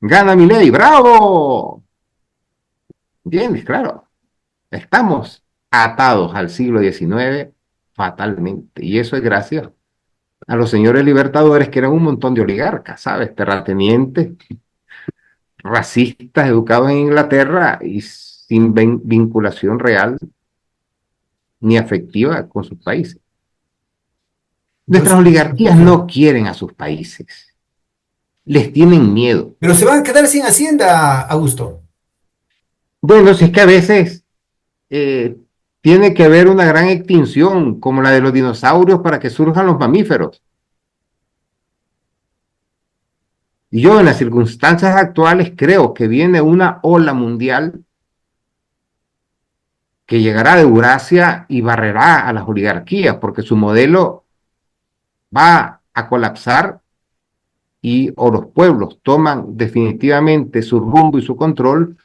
[SPEAKER 2] Gana Milei, bravo. ¿Entiendes? Claro, estamos atados al siglo XIX fatalmente y eso es gracias a los señores libertadores que eran un montón de oligarcas, ¿sabes? Terratenientes, racistas, educados en Inglaterra y sin vinculación real ni afectiva con sus países. Nuestras
[SPEAKER 1] entonces,
[SPEAKER 2] oligarquías no quieren a sus países, les tienen miedo.
[SPEAKER 1] pero se van a quedar sin hacienda, Augusto.
[SPEAKER 2] Bueno, si es que a veces eh, tiene que haber una gran extinción, como la de los dinosaurios, para que surjan los mamíferos. Y yo en las circunstancias actuales creo que viene una ola mundial que llegará de Eurasia y barrerá a las oligarquías, porque su modelo va a colapsar y o los pueblos toman definitivamente su rumbo y su control,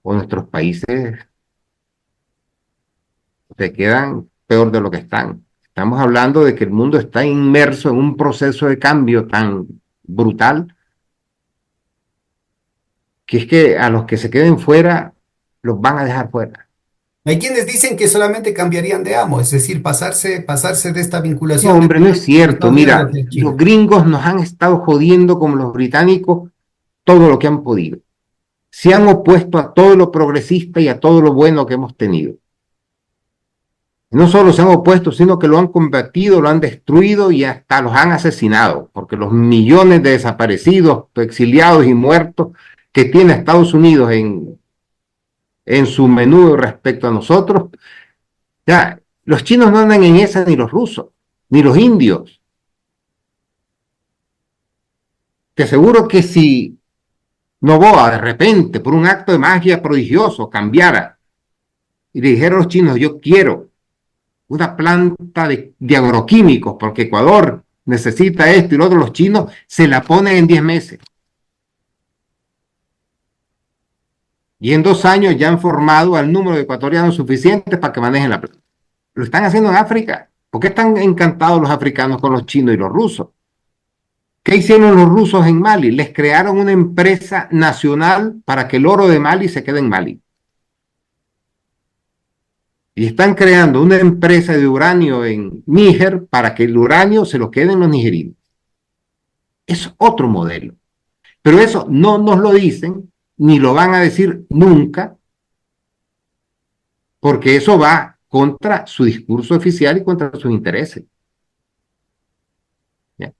[SPEAKER 2] o nuestros países se quedan peor de lo que están. Estamos hablando de que el mundo está inmerso en un proceso de cambio tan brutal que es que a los que se queden fuera los van a dejar fuera.
[SPEAKER 1] Hay quienes dicen que solamente cambiarían de amo, es decir, pasarse de esta
[SPEAKER 2] No,
[SPEAKER 1] vinculación
[SPEAKER 2] hombre, no es
[SPEAKER 1] económica con
[SPEAKER 2] cierto.
[SPEAKER 1] Estados Unidos
[SPEAKER 2] Mira,
[SPEAKER 1] hacia
[SPEAKER 2] los
[SPEAKER 1] China.
[SPEAKER 2] gringos nos han estado jodiendo como los británicos todo lo que han podido. Se han opuesto a todo lo progresista y a todo lo bueno que hemos tenido. No solo se han opuesto, sino que lo han combatido, lo han destruido y hasta los han asesinado, porque los millones de desaparecidos, exiliados y muertos que tiene Estados Unidos en su menú respecto a nosotros, ya, los chinos no andan en esa, ni los rusos, ni los indios. Te aseguro que si Noboa de repente, por un acto de magia prodigioso, cambiara y le dijera a los chinos, yo quiero una planta de agroquímicos, porque Ecuador necesita esto y lo otro, los chinos se la ponen en 10 meses. Y en 2 años ya han formado al número de ecuatorianos suficientes para que manejen la planta. Lo están haciendo en África. ¿Por qué están encantados los africanos con los chinos y los rusos? ¿Qué hicieron los rusos en Mali? Les crearon una empresa nacional para que el oro de Mali se quede en Mali. Y están creando una empresa de uranio en Níger para que el uranio se lo queden los nigerinos. Es otro modelo. Pero eso no nos lo dicen, ni lo van a decir nunca, porque eso va contra su discurso oficial y contra sus intereses. ¿Ya? O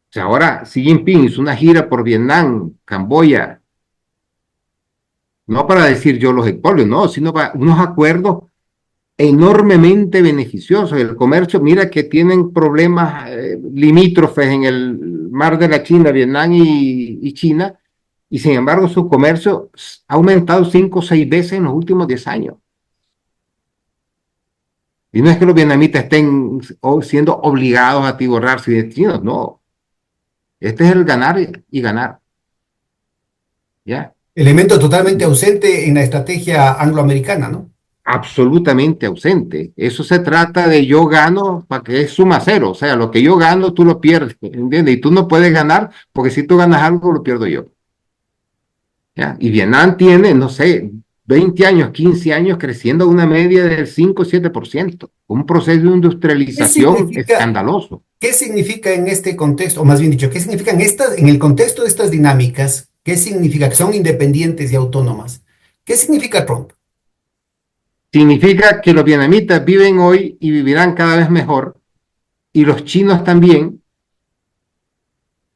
[SPEAKER 2] sea, ahora Xi Jinping hizo una gira por Vietnam, Camboya, no para decir yo los expolio, no, sino para unos acuerdos enormemente beneficiosos. El comercio, mira que tienen problemas limítrofes en el mar de la China, Vietnam y China, y sin embargo su comercio ha aumentado 5 o 6 veces en los últimos 10 años. Y no es que los vietnamitas estén siendo obligados a atiborrarse de chinos, no. Este es el ganar y ganar. ¿Ya?
[SPEAKER 1] Elemento totalmente ausente en la estrategia angloamericana, ¿no?
[SPEAKER 2] Absolutamente ausente. Eso se trata de yo gano para que es suma cero. O sea, lo que yo gano, tú lo pierdes, ¿entiendes? Y tú no puedes ganar porque si tú ganas algo, lo pierdo yo. ¿Ya? Y Vietnam tiene, no sé, 20 años, 15 años creciendo a una media del 5 o 7%. Un proceso de
[SPEAKER 1] ¿Qué
[SPEAKER 2] industrialización
[SPEAKER 1] significa,
[SPEAKER 2] escandaloso.
[SPEAKER 1] qué significa en este contexto, o más bien dicho, qué significa en el contexto de estas dinámicas, qué significa que son independientes y autónomas? ¿Qué significa Trump?
[SPEAKER 2] Significa que los vietnamitas viven hoy y vivirán cada vez mejor, y los chinos también,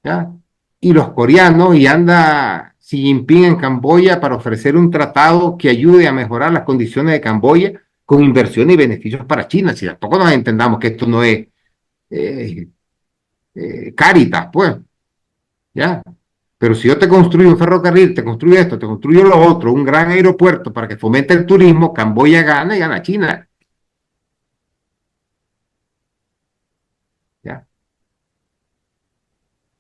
[SPEAKER 2] ¿ya? Y los coreanos, y anda Xi Jinping en Camboya para ofrecer un tratado que ayude a mejorar las condiciones de Camboya con inversión y beneficios para China. Si tampoco nos entendamos que esto no es eh, Cáritas, pues, ¿ya? Pero si yo te construyo un ferrocarril, te construyo esto, te construyo lo otro, un gran aeropuerto para que fomente el turismo, Camboya gana y gana China, ¿ya?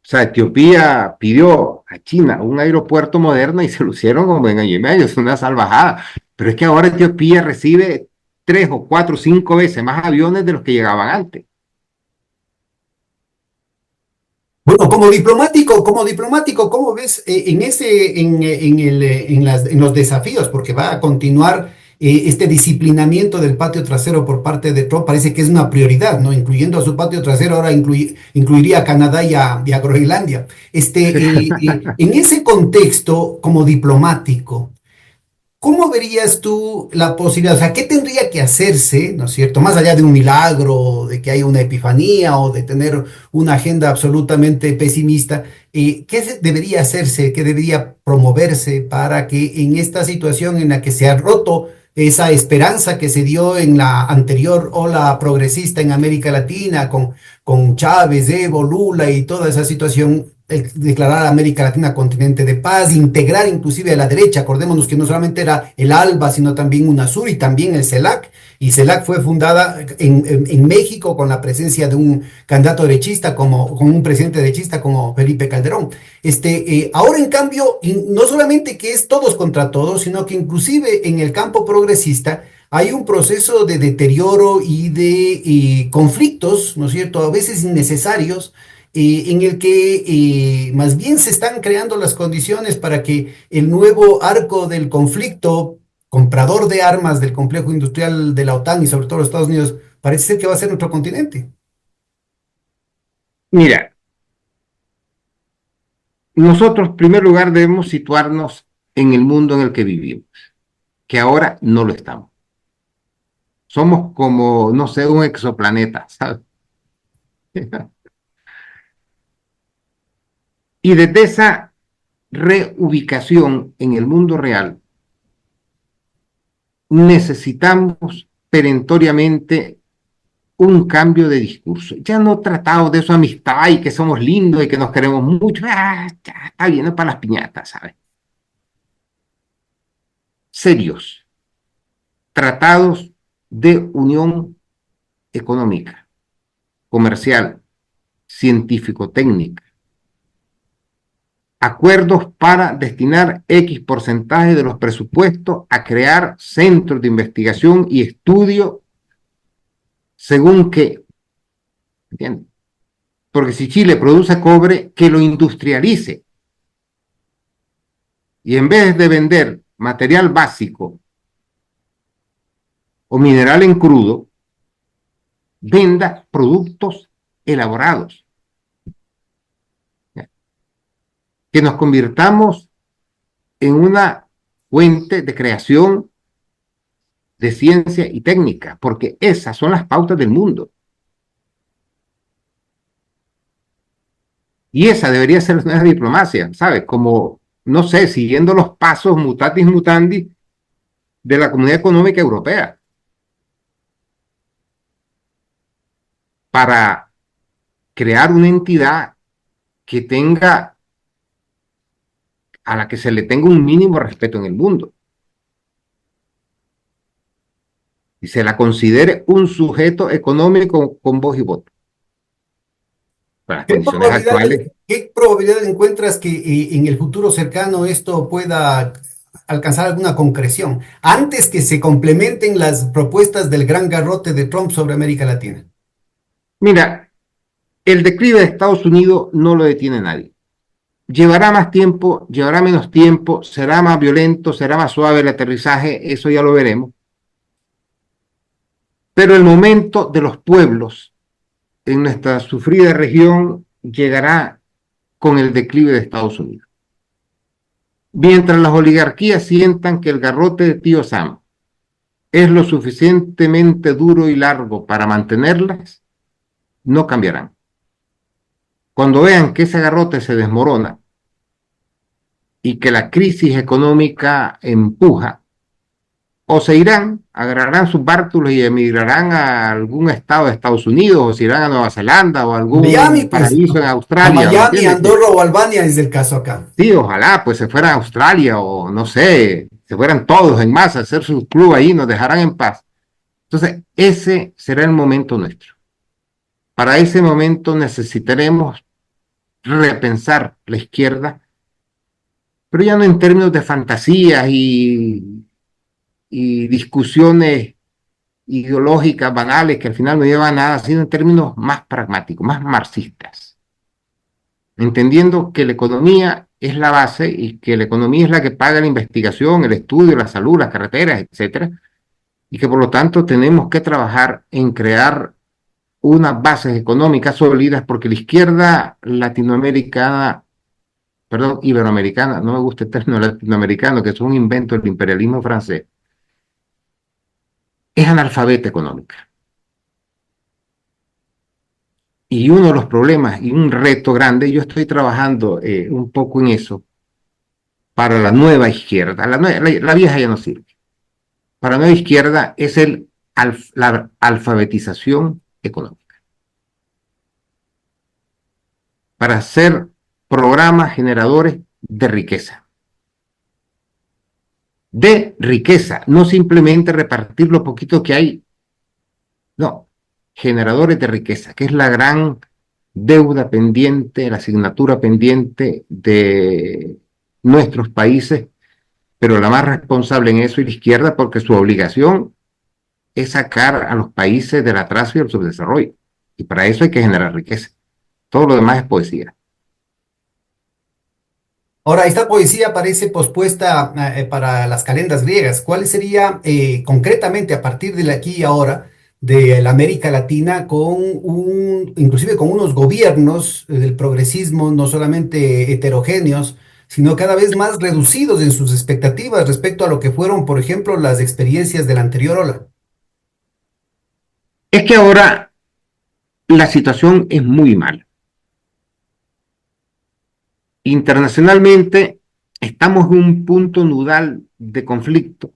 [SPEAKER 2] O sea, Etiopía pidió a China un aeropuerto moderno y se lo hicieron como en año y medio, es una salvajada. Pero es que ahora Etiopía recibe 3 o 4 o 5 veces más aviones de los que llegaban antes.
[SPEAKER 1] Bueno, como diplomático, ¿cómo ves en los desafíos? Porque va a continuar este disciplinamiento del patio trasero por parte de Trump, parece que es una prioridad, ¿no? Incluyendo a su patio trasero, ahora incluiría a Canadá y a Groenlandia. En ese contexto, como diplomático, ¿cómo verías tú la posibilidad? O sea, ¿qué tendría que hacerse, ¿no es cierto? Más allá de un milagro, de que haya una epifanía o de tener una agenda absolutamente pesimista, debería hacerse, qué debería promoverse para que en esta situación en la que se ha roto esa esperanza que se dio en la anterior ola progresista en América Latina con Chávez, Evo, Lula y toda esa situación, declarar a América Latina continente de paz, integrar inclusive a la derecha? Acordémonos que no solamente era el ALBA, sino también UNASUR y también el CELAC. Y CELAC fue fundada en México con la presencia de un candidato derechista, con un presidente derechista como Felipe Calderón. Ahora, en cambio, no solamente que es todos contra todos, sino que inclusive en el campo progresista hay un proceso de deterioro y de conflictos, ¿no es cierto?, a veces innecesarios, en el que más bien se están creando las condiciones para que el nuevo arco del conflicto, comprador de armas del complejo industrial de la OTAN y sobre todo los Estados Unidos, parece ser que va a ser nuestro continente.
[SPEAKER 2] Mira, nosotros en primer lugar debemos situarnos en el mundo en el que vivimos, que ahora no lo estamos. Somos como, no sé, un exoplaneta, ¿sabes? Y desde esa reubicación en el mundo real, necesitamos perentoriamente un cambio de discurso. Ya no tratado de su amistad y que somos lindos y que nos queremos mucho. Ya está bien, no para las piñatas, ¿sabes? Serios, tratados de unión económica, comercial, científico-técnica, acuerdos para destinar X porcentaje de los presupuestos a crear centros de investigación y estudio según qué, ¿entiendes? Porque si Chile produce cobre, que lo industrialice y en vez de vender material básico o mineral en crudo, venda productos elaborados, ¿ya? Que nos convirtamos en una fuente de creación de ciencia y técnica, porque esas son las pautas del mundo. Y esa debería ser una diplomacia, ¿sabes? Como, no sé, siguiendo los pasos mutatis mutandis de la Comunidad Económica Europea para crear una entidad que tenga, a la que se le tenga un mínimo respeto en el mundo y se la considere un sujeto económico con voz y voto. Para las condiciones actuales.
[SPEAKER 1] ¿Qué probabilidad encuentras que en el futuro cercano esto pueda alcanzar alguna concreción antes que se complementen las propuestas del gran garrote de Trump sobre América Latina?
[SPEAKER 2] Mira, el declive de Estados Unidos no lo detiene nadie. Llevará más tiempo, llevará menos tiempo, será más violento, será más suave el aterrizaje, eso ya lo veremos. Pero el momento de los pueblos en nuestra sufrida región llegará con el declive de Estados Unidos. Mientras las oligarquías sientan que el garrote de tío Sam es lo suficientemente duro y largo para mantenerlas, no cambiarán. Cuando vean que ese garrote se desmorona y que la crisis económica empuja, o se irán, agarrarán sus bártulos y emigrarán a algún estado de Estados Unidos, o se irán a Nueva Zelanda o a
[SPEAKER 1] Miami,
[SPEAKER 2] algún
[SPEAKER 1] pues,
[SPEAKER 2] paraíso en
[SPEAKER 1] a
[SPEAKER 2] Australia, ¿me
[SPEAKER 1] Miami,
[SPEAKER 2] entiendes?
[SPEAKER 1] Andorra o Albania es el caso acá.
[SPEAKER 2] Sí, ojalá pues se fueran a Australia o no sé, se fueran todos en masa a hacer su club ahí, nos dejarán en paz. Entonces, ese será el momento nuestro. Para ese momento necesitaremos repensar la izquierda, pero ya no en términos de fantasías y discusiones ideológicas banales que al final no llevan a nada, sino en términos más pragmáticos, más marxistas, entendiendo que la economía es la base y que la economía es la que paga la investigación, el estudio, la salud, las carreteras, etcétera, y que por lo tanto tenemos que trabajar en crear unas bases económicas sólidas porque la izquierda latinoamericana, perdón, iberoamericana, no me gusta el término latinoamericano, que es un invento del imperialismo francés, es analfabeta económica. Y uno de los problemas y un reto grande, yo estoy trabajando un poco en eso, para la nueva izquierda, la vieja ya no sirve. Para la nueva izquierda es la alfabetización económica. Para hacer programas generadores de riqueza. De riqueza, no simplemente repartir lo poquito que hay, no, generadores de riqueza, que es la gran deuda pendiente, la asignatura pendiente de nuestros países, pero la más responsable en eso es la izquierda porque su obligación es sacar a los países del atraso y del subdesarrollo. Y para eso hay que generar riqueza. Todo lo demás es poesía.
[SPEAKER 1] Ahora, esta poesía parece pospuesta para las calendas griegas. ¿Cuál sería concretamente a partir de aquí y ahora de la América Latina inclusive con unos gobiernos del progresismo no solamente heterogéneos, sino cada vez más reducidos en sus expectativas respecto a lo que fueron, por ejemplo, las experiencias de la anterior ola?
[SPEAKER 2] Es que ahora la situación es muy mala. Internacionalmente estamos en un punto nodal de conflicto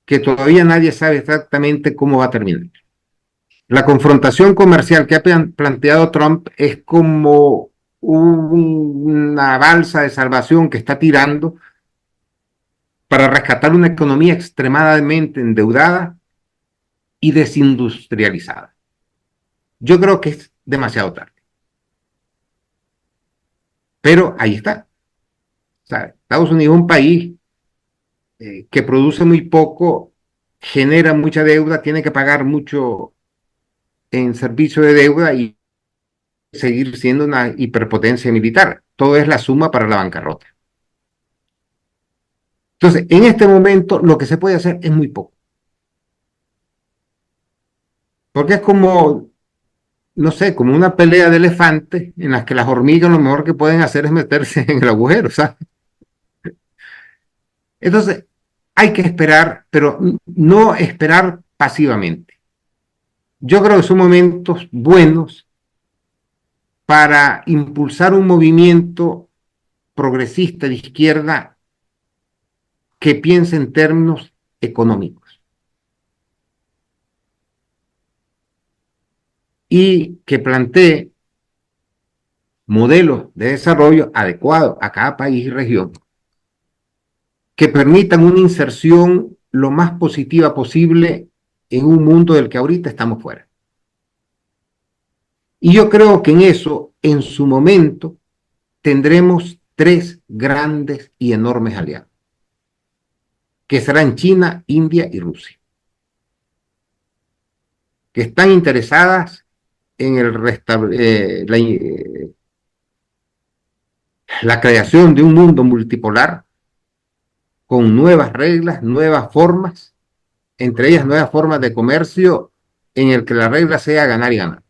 [SPEAKER 2] que todavía nadie sabe exactamente cómo va a terminar. La confrontación comercial que ha planteado Trump es como una balsa de salvación que está tirando para rescatar una economía extremadamente endeudada y desindustrializada. Yo creo que es demasiado tarde. Pero ahí está. O sea, Estados Unidos es un país que produce muy poco, genera mucha deuda, tiene que pagar mucho en servicio de deuda y seguir siendo una hiperpotencia militar. Todo es la suma para la bancarrota. Entonces, en este momento lo que se puede hacer es muy poco. Porque es como, no sé, como una pelea de elefantes en las que las hormigas lo mejor que pueden hacer es meterse en el agujero, ¿sabes? Entonces, hay que esperar, pero no esperar pasivamente. Yo creo que son momentos buenos para impulsar un movimiento progresista de izquierda que piense en términos económicos y que plantee modelos de desarrollo adecuados a cada país y región que permitan una inserción lo más positiva posible en un mundo del que ahorita estamos fuera. Y yo creo que en eso, en su momento, tendremos tres grandes y enormes aliados, que serán China, India y Rusia, que están interesadas en la creación de un mundo multipolar con nuevas reglas, nuevas formas, entre ellas nuevas formas de comercio en el que la regla sea ganar y ganar.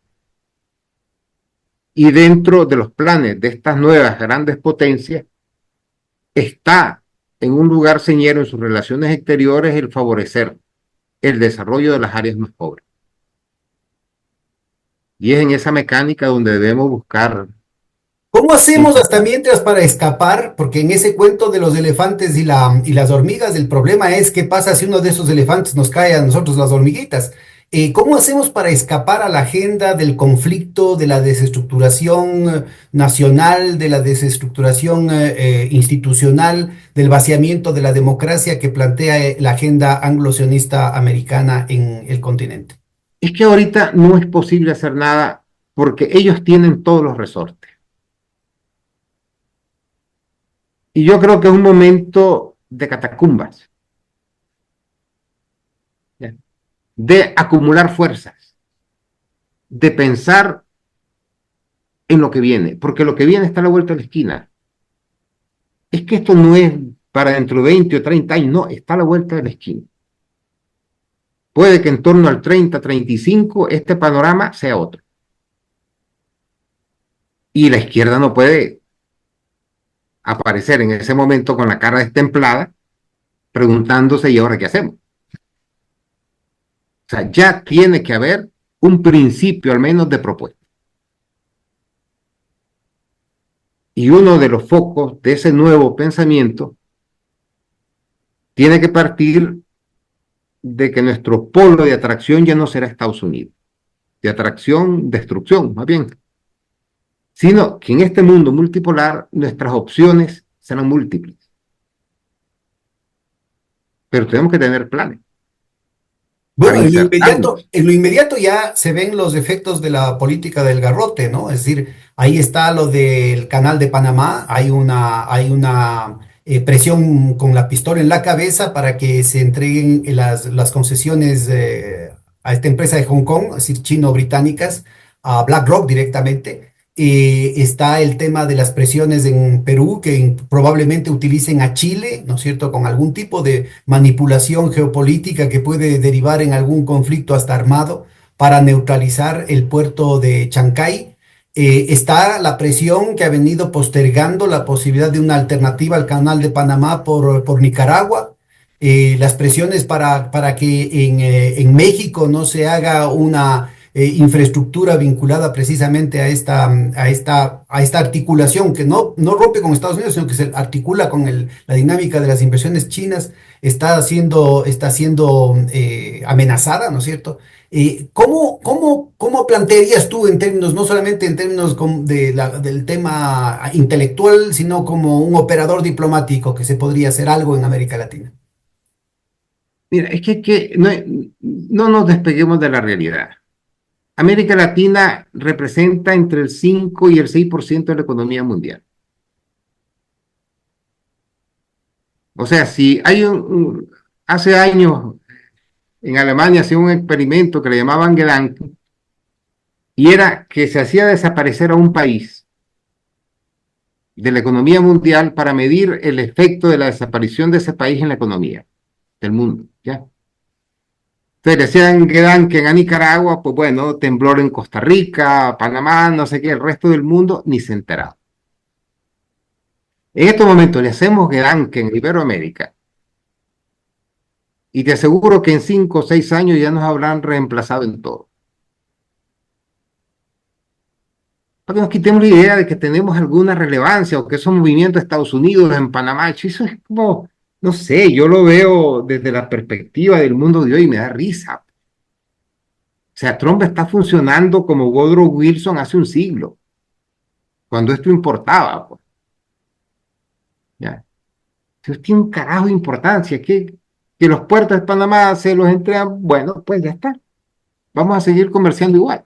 [SPEAKER 2] Y dentro de los planes de estas nuevas grandes potencias está en un lugar señero en sus relaciones exteriores el favorecer el desarrollo de las áreas más pobres. Y es en esa mecánica donde debemos buscar
[SPEAKER 1] ¿Cómo hacemos hasta
[SPEAKER 2] impulsar.
[SPEAKER 1] mientras para escapar? Porque en ese cuento de los elefantes y las hormigas, el problema es qué pasa si uno de esos elefantes nos cae a nosotros las hormiguitas. ¿Cómo hacemos para escapar a la agenda del conflicto, de la desestructuración nacional, de la desestructuración institucional, del vaciamiento de la democracia que plantea la agenda anglo-sionista americana en el continente?
[SPEAKER 2] Es que ahorita no es posible hacer nada porque ellos tienen todos los resortes. Y yo creo que es un momento de catacumbas, ¿ya? De acumular fuerzas, de pensar en lo que viene, porque lo que viene está a la vuelta de la esquina. Es que esto no es para dentro de 20 o 30 años, no, está a la vuelta de la esquina. Puede que en torno al 30, 35 este panorama sea otro. Y la izquierda no puede aparecer en ese momento con la cara destemplada, preguntándose, ¿y ahora qué hacemos? O sea, ya tiene que haber un principio al menos de propuesta. Y uno de los focos de ese nuevo pensamiento tiene que partir de que nuestro polo de atracción ya no será Estados Unidos, de atracción, destrucción, más bien, sino que en este mundo multipolar nuestras opciones serán múltiples, pero tenemos que tener planes para
[SPEAKER 1] Bueno,
[SPEAKER 2] insertarnos.
[SPEAKER 1] en lo inmediato ya se ven los efectos de la política del garrote, ¿no? Es decir, ahí está lo del canal de Panamá, hay una presión con la pistola en la cabeza para que se entreguen las concesiones a esta empresa de Hong Kong, es decir, chino-británicas, a BlackRock directamente. Está el tema de las presiones en Perú, que probablemente utilicen a Chile, ¿no es cierto?, con algún tipo de manipulación geopolítica que puede derivar en algún conflicto hasta armado para neutralizar el puerto de Chancay. Está la presión que ha venido postergando la posibilidad de una alternativa al canal de Panamá por Nicaragua. Las presiones para que en México no se haga una infraestructura vinculada precisamente a esta articulación que no rompe con Estados Unidos, sino que se articula con la dinámica de las inversiones chinas, está siendo amenazada, ¿no es cierto? ¿Cómo plantearías tú en términos, no solamente en términos del tema intelectual, sino como un operador diplomático que se podría hacer algo en América Latina?
[SPEAKER 2] Mira, es que no, no nos despeguemos de la realidad. América Latina representa entre el 5 y el 6% de la economía mundial. O sea, si hay hace años en Alemania hacía un experimento que le llamaban Gedanken, y era que se hacía desaparecer a un país de la economía mundial para medir el efecto de la desaparición de ese país en la economía del mundo, ¿ya? Entonces le hacían Gedanken a Nicaragua, pues bueno, temblor en Costa Rica, Panamá, no sé qué, el resto del mundo ni se enteraba. En estos momentos le hacemos Gedanken en Iberoamérica y te aseguro que en 5 o 6 años ya nos habrán reemplazado en todo. Para que nos quitemos la idea de que tenemos alguna relevancia o que esos movimientos de Estados Unidos en Panamá, eso es como, no sé, yo lo veo desde la perspectiva del mundo de hoy y me da risa. O sea, Trump está funcionando como Woodrow Wilson hace un siglo, cuando esto importaba, pues. ¿Ya? Eso tiene un carajo de importancia, que los puertos de Panamá se los entregan, bueno, pues ya está, vamos a seguir comerciando igual.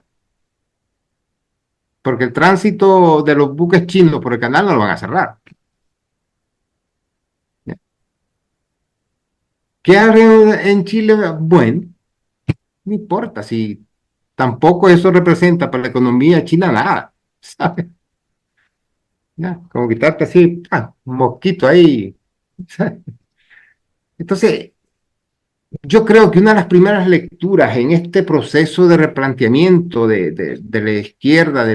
[SPEAKER 2] Porque el tránsito de los buques chinos por el canal no lo van a cerrar. ¿Ya? ¿Qué harán en Chile? Bueno, no importa, si tampoco eso representa para la economía china nada, ¿sabes? ¿Ya? Como quitarte así, un mosquito ahí, ¿sabes? Entonces, yo creo que una de las primeras lecturas en este proceso de replanteamiento de la izquierda,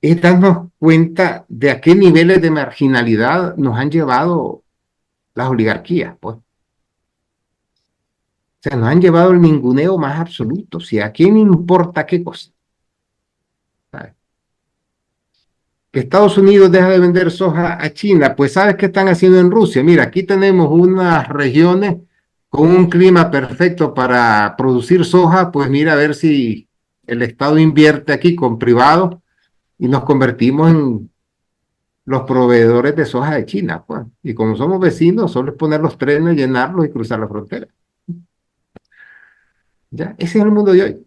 [SPEAKER 2] es darnos cuenta de a qué niveles de marginalidad nos han llevado las oligarquías, pues. O sea, nos han llevado el ninguneo más absoluto. O sea, ¿a quién importa qué cosa? ¿Sabes? Que Estados Unidos deja de vender soja a China, pues ¿sabes qué están haciendo en Rusia? Mira, aquí tenemos unas regiones con un clima perfecto para producir soja, pues mira a ver si el Estado invierte aquí con privados y nos convertimos en los proveedores de soja de China, pues. Y como somos vecinos, solo es poner los trenes, llenarlos y cruzar la frontera. ¿Ya? Ese es el mundo de hoy.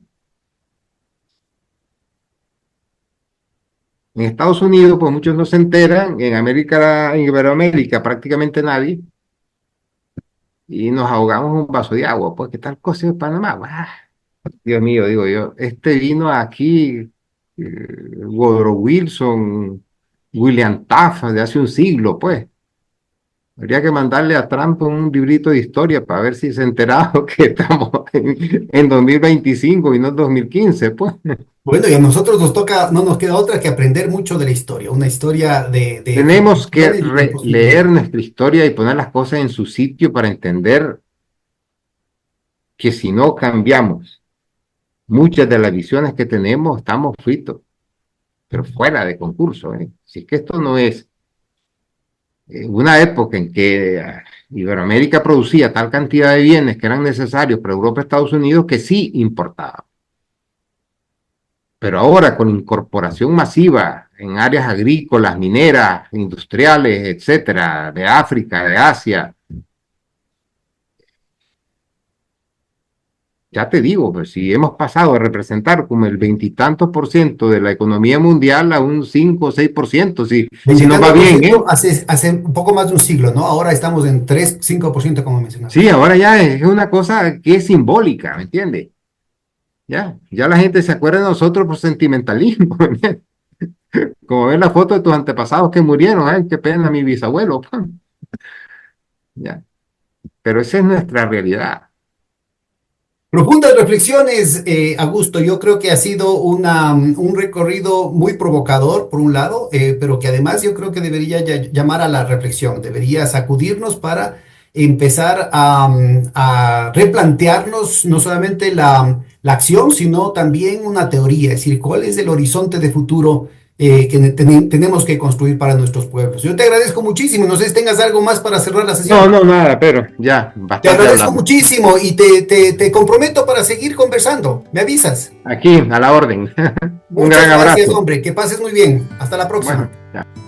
[SPEAKER 2] En Estados Unidos, pues muchos no se enteran, en América, en Iberoamérica, prácticamente nadie, y nos ahogamos en un vaso de agua, pues, ¿qué tal cosa de Panamá? ¡Ah! Dios mío, digo yo, este vino aquí, Woodrow Wilson, William Taft, de hace un siglo, pues. Habría que mandarle a Trump un librito de historia para ver si se ha enterado que estamos en 2025 y no en 2015, pues.
[SPEAKER 1] Bueno, y a nosotros nos toca, no nos queda otra que aprender mucho de la historia, una historia de
[SPEAKER 2] Tenemos que
[SPEAKER 1] frustraciones y tiempos
[SPEAKER 2] leer
[SPEAKER 1] felices.
[SPEAKER 2] nuestra historia y poner las cosas en su sitio para entender que si no cambiamos muchas de las visiones que tenemos, estamos fritos, pero fuera de concurso, ¿eh? Si es que esto no es una época en que Iberoamérica producía tal cantidad de bienes que eran necesarios para Europa y Estados Unidos que sí importaba. Pero ahora con incorporación masiva en áreas agrícolas, mineras, industriales, etcétera, de África, de Asia, ya te digo, pues si hemos pasado a representar como el veintitantos por ciento de la economía mundial a un 5 o 6%, si nos va
[SPEAKER 1] Veintitantos por
[SPEAKER 2] bien,
[SPEAKER 1] ciento
[SPEAKER 2] ¿eh?
[SPEAKER 1] hace un poco más de un siglo, ¿no? Ahora estamos en 3, 5% como mencionaste.
[SPEAKER 2] Sí, ahora ya es una cosa que es simbólica, ¿me entiendes? Ya la gente se acuerda de nosotros por sentimentalismo, ¿me? Como ver la foto de tus antepasados que murieron, ay, qué pena mi bisabuelo, ya. Pero esa es nuestra realidad.
[SPEAKER 1] Profundas reflexiones, Augusto. Yo creo que ha sido un recorrido muy provocador, por un lado, pero que además yo creo que debería llamar a la reflexión, debería sacudirnos para empezar a replantearnos no solamente la acción, sino también una teoría, es decir, cuál es el horizonte de futuro que tenemos que construir para nuestros pueblos. Yo te agradezco muchísimo. No sé si tengas algo más para cerrar la
[SPEAKER 2] No,
[SPEAKER 1] sesión.
[SPEAKER 2] no, nada, pero ya,
[SPEAKER 1] Te
[SPEAKER 2] bastante
[SPEAKER 1] agradezco
[SPEAKER 2] hablamos.
[SPEAKER 1] muchísimo y te comprometo para seguir conversando. Me avisas.
[SPEAKER 2] Aquí, a la orden. Un
[SPEAKER 1] Muchas
[SPEAKER 2] gran
[SPEAKER 1] gracias,
[SPEAKER 2] abrazo.
[SPEAKER 1] hombre. Que pases muy bien. Hasta la próxima.
[SPEAKER 2] Bueno, ya.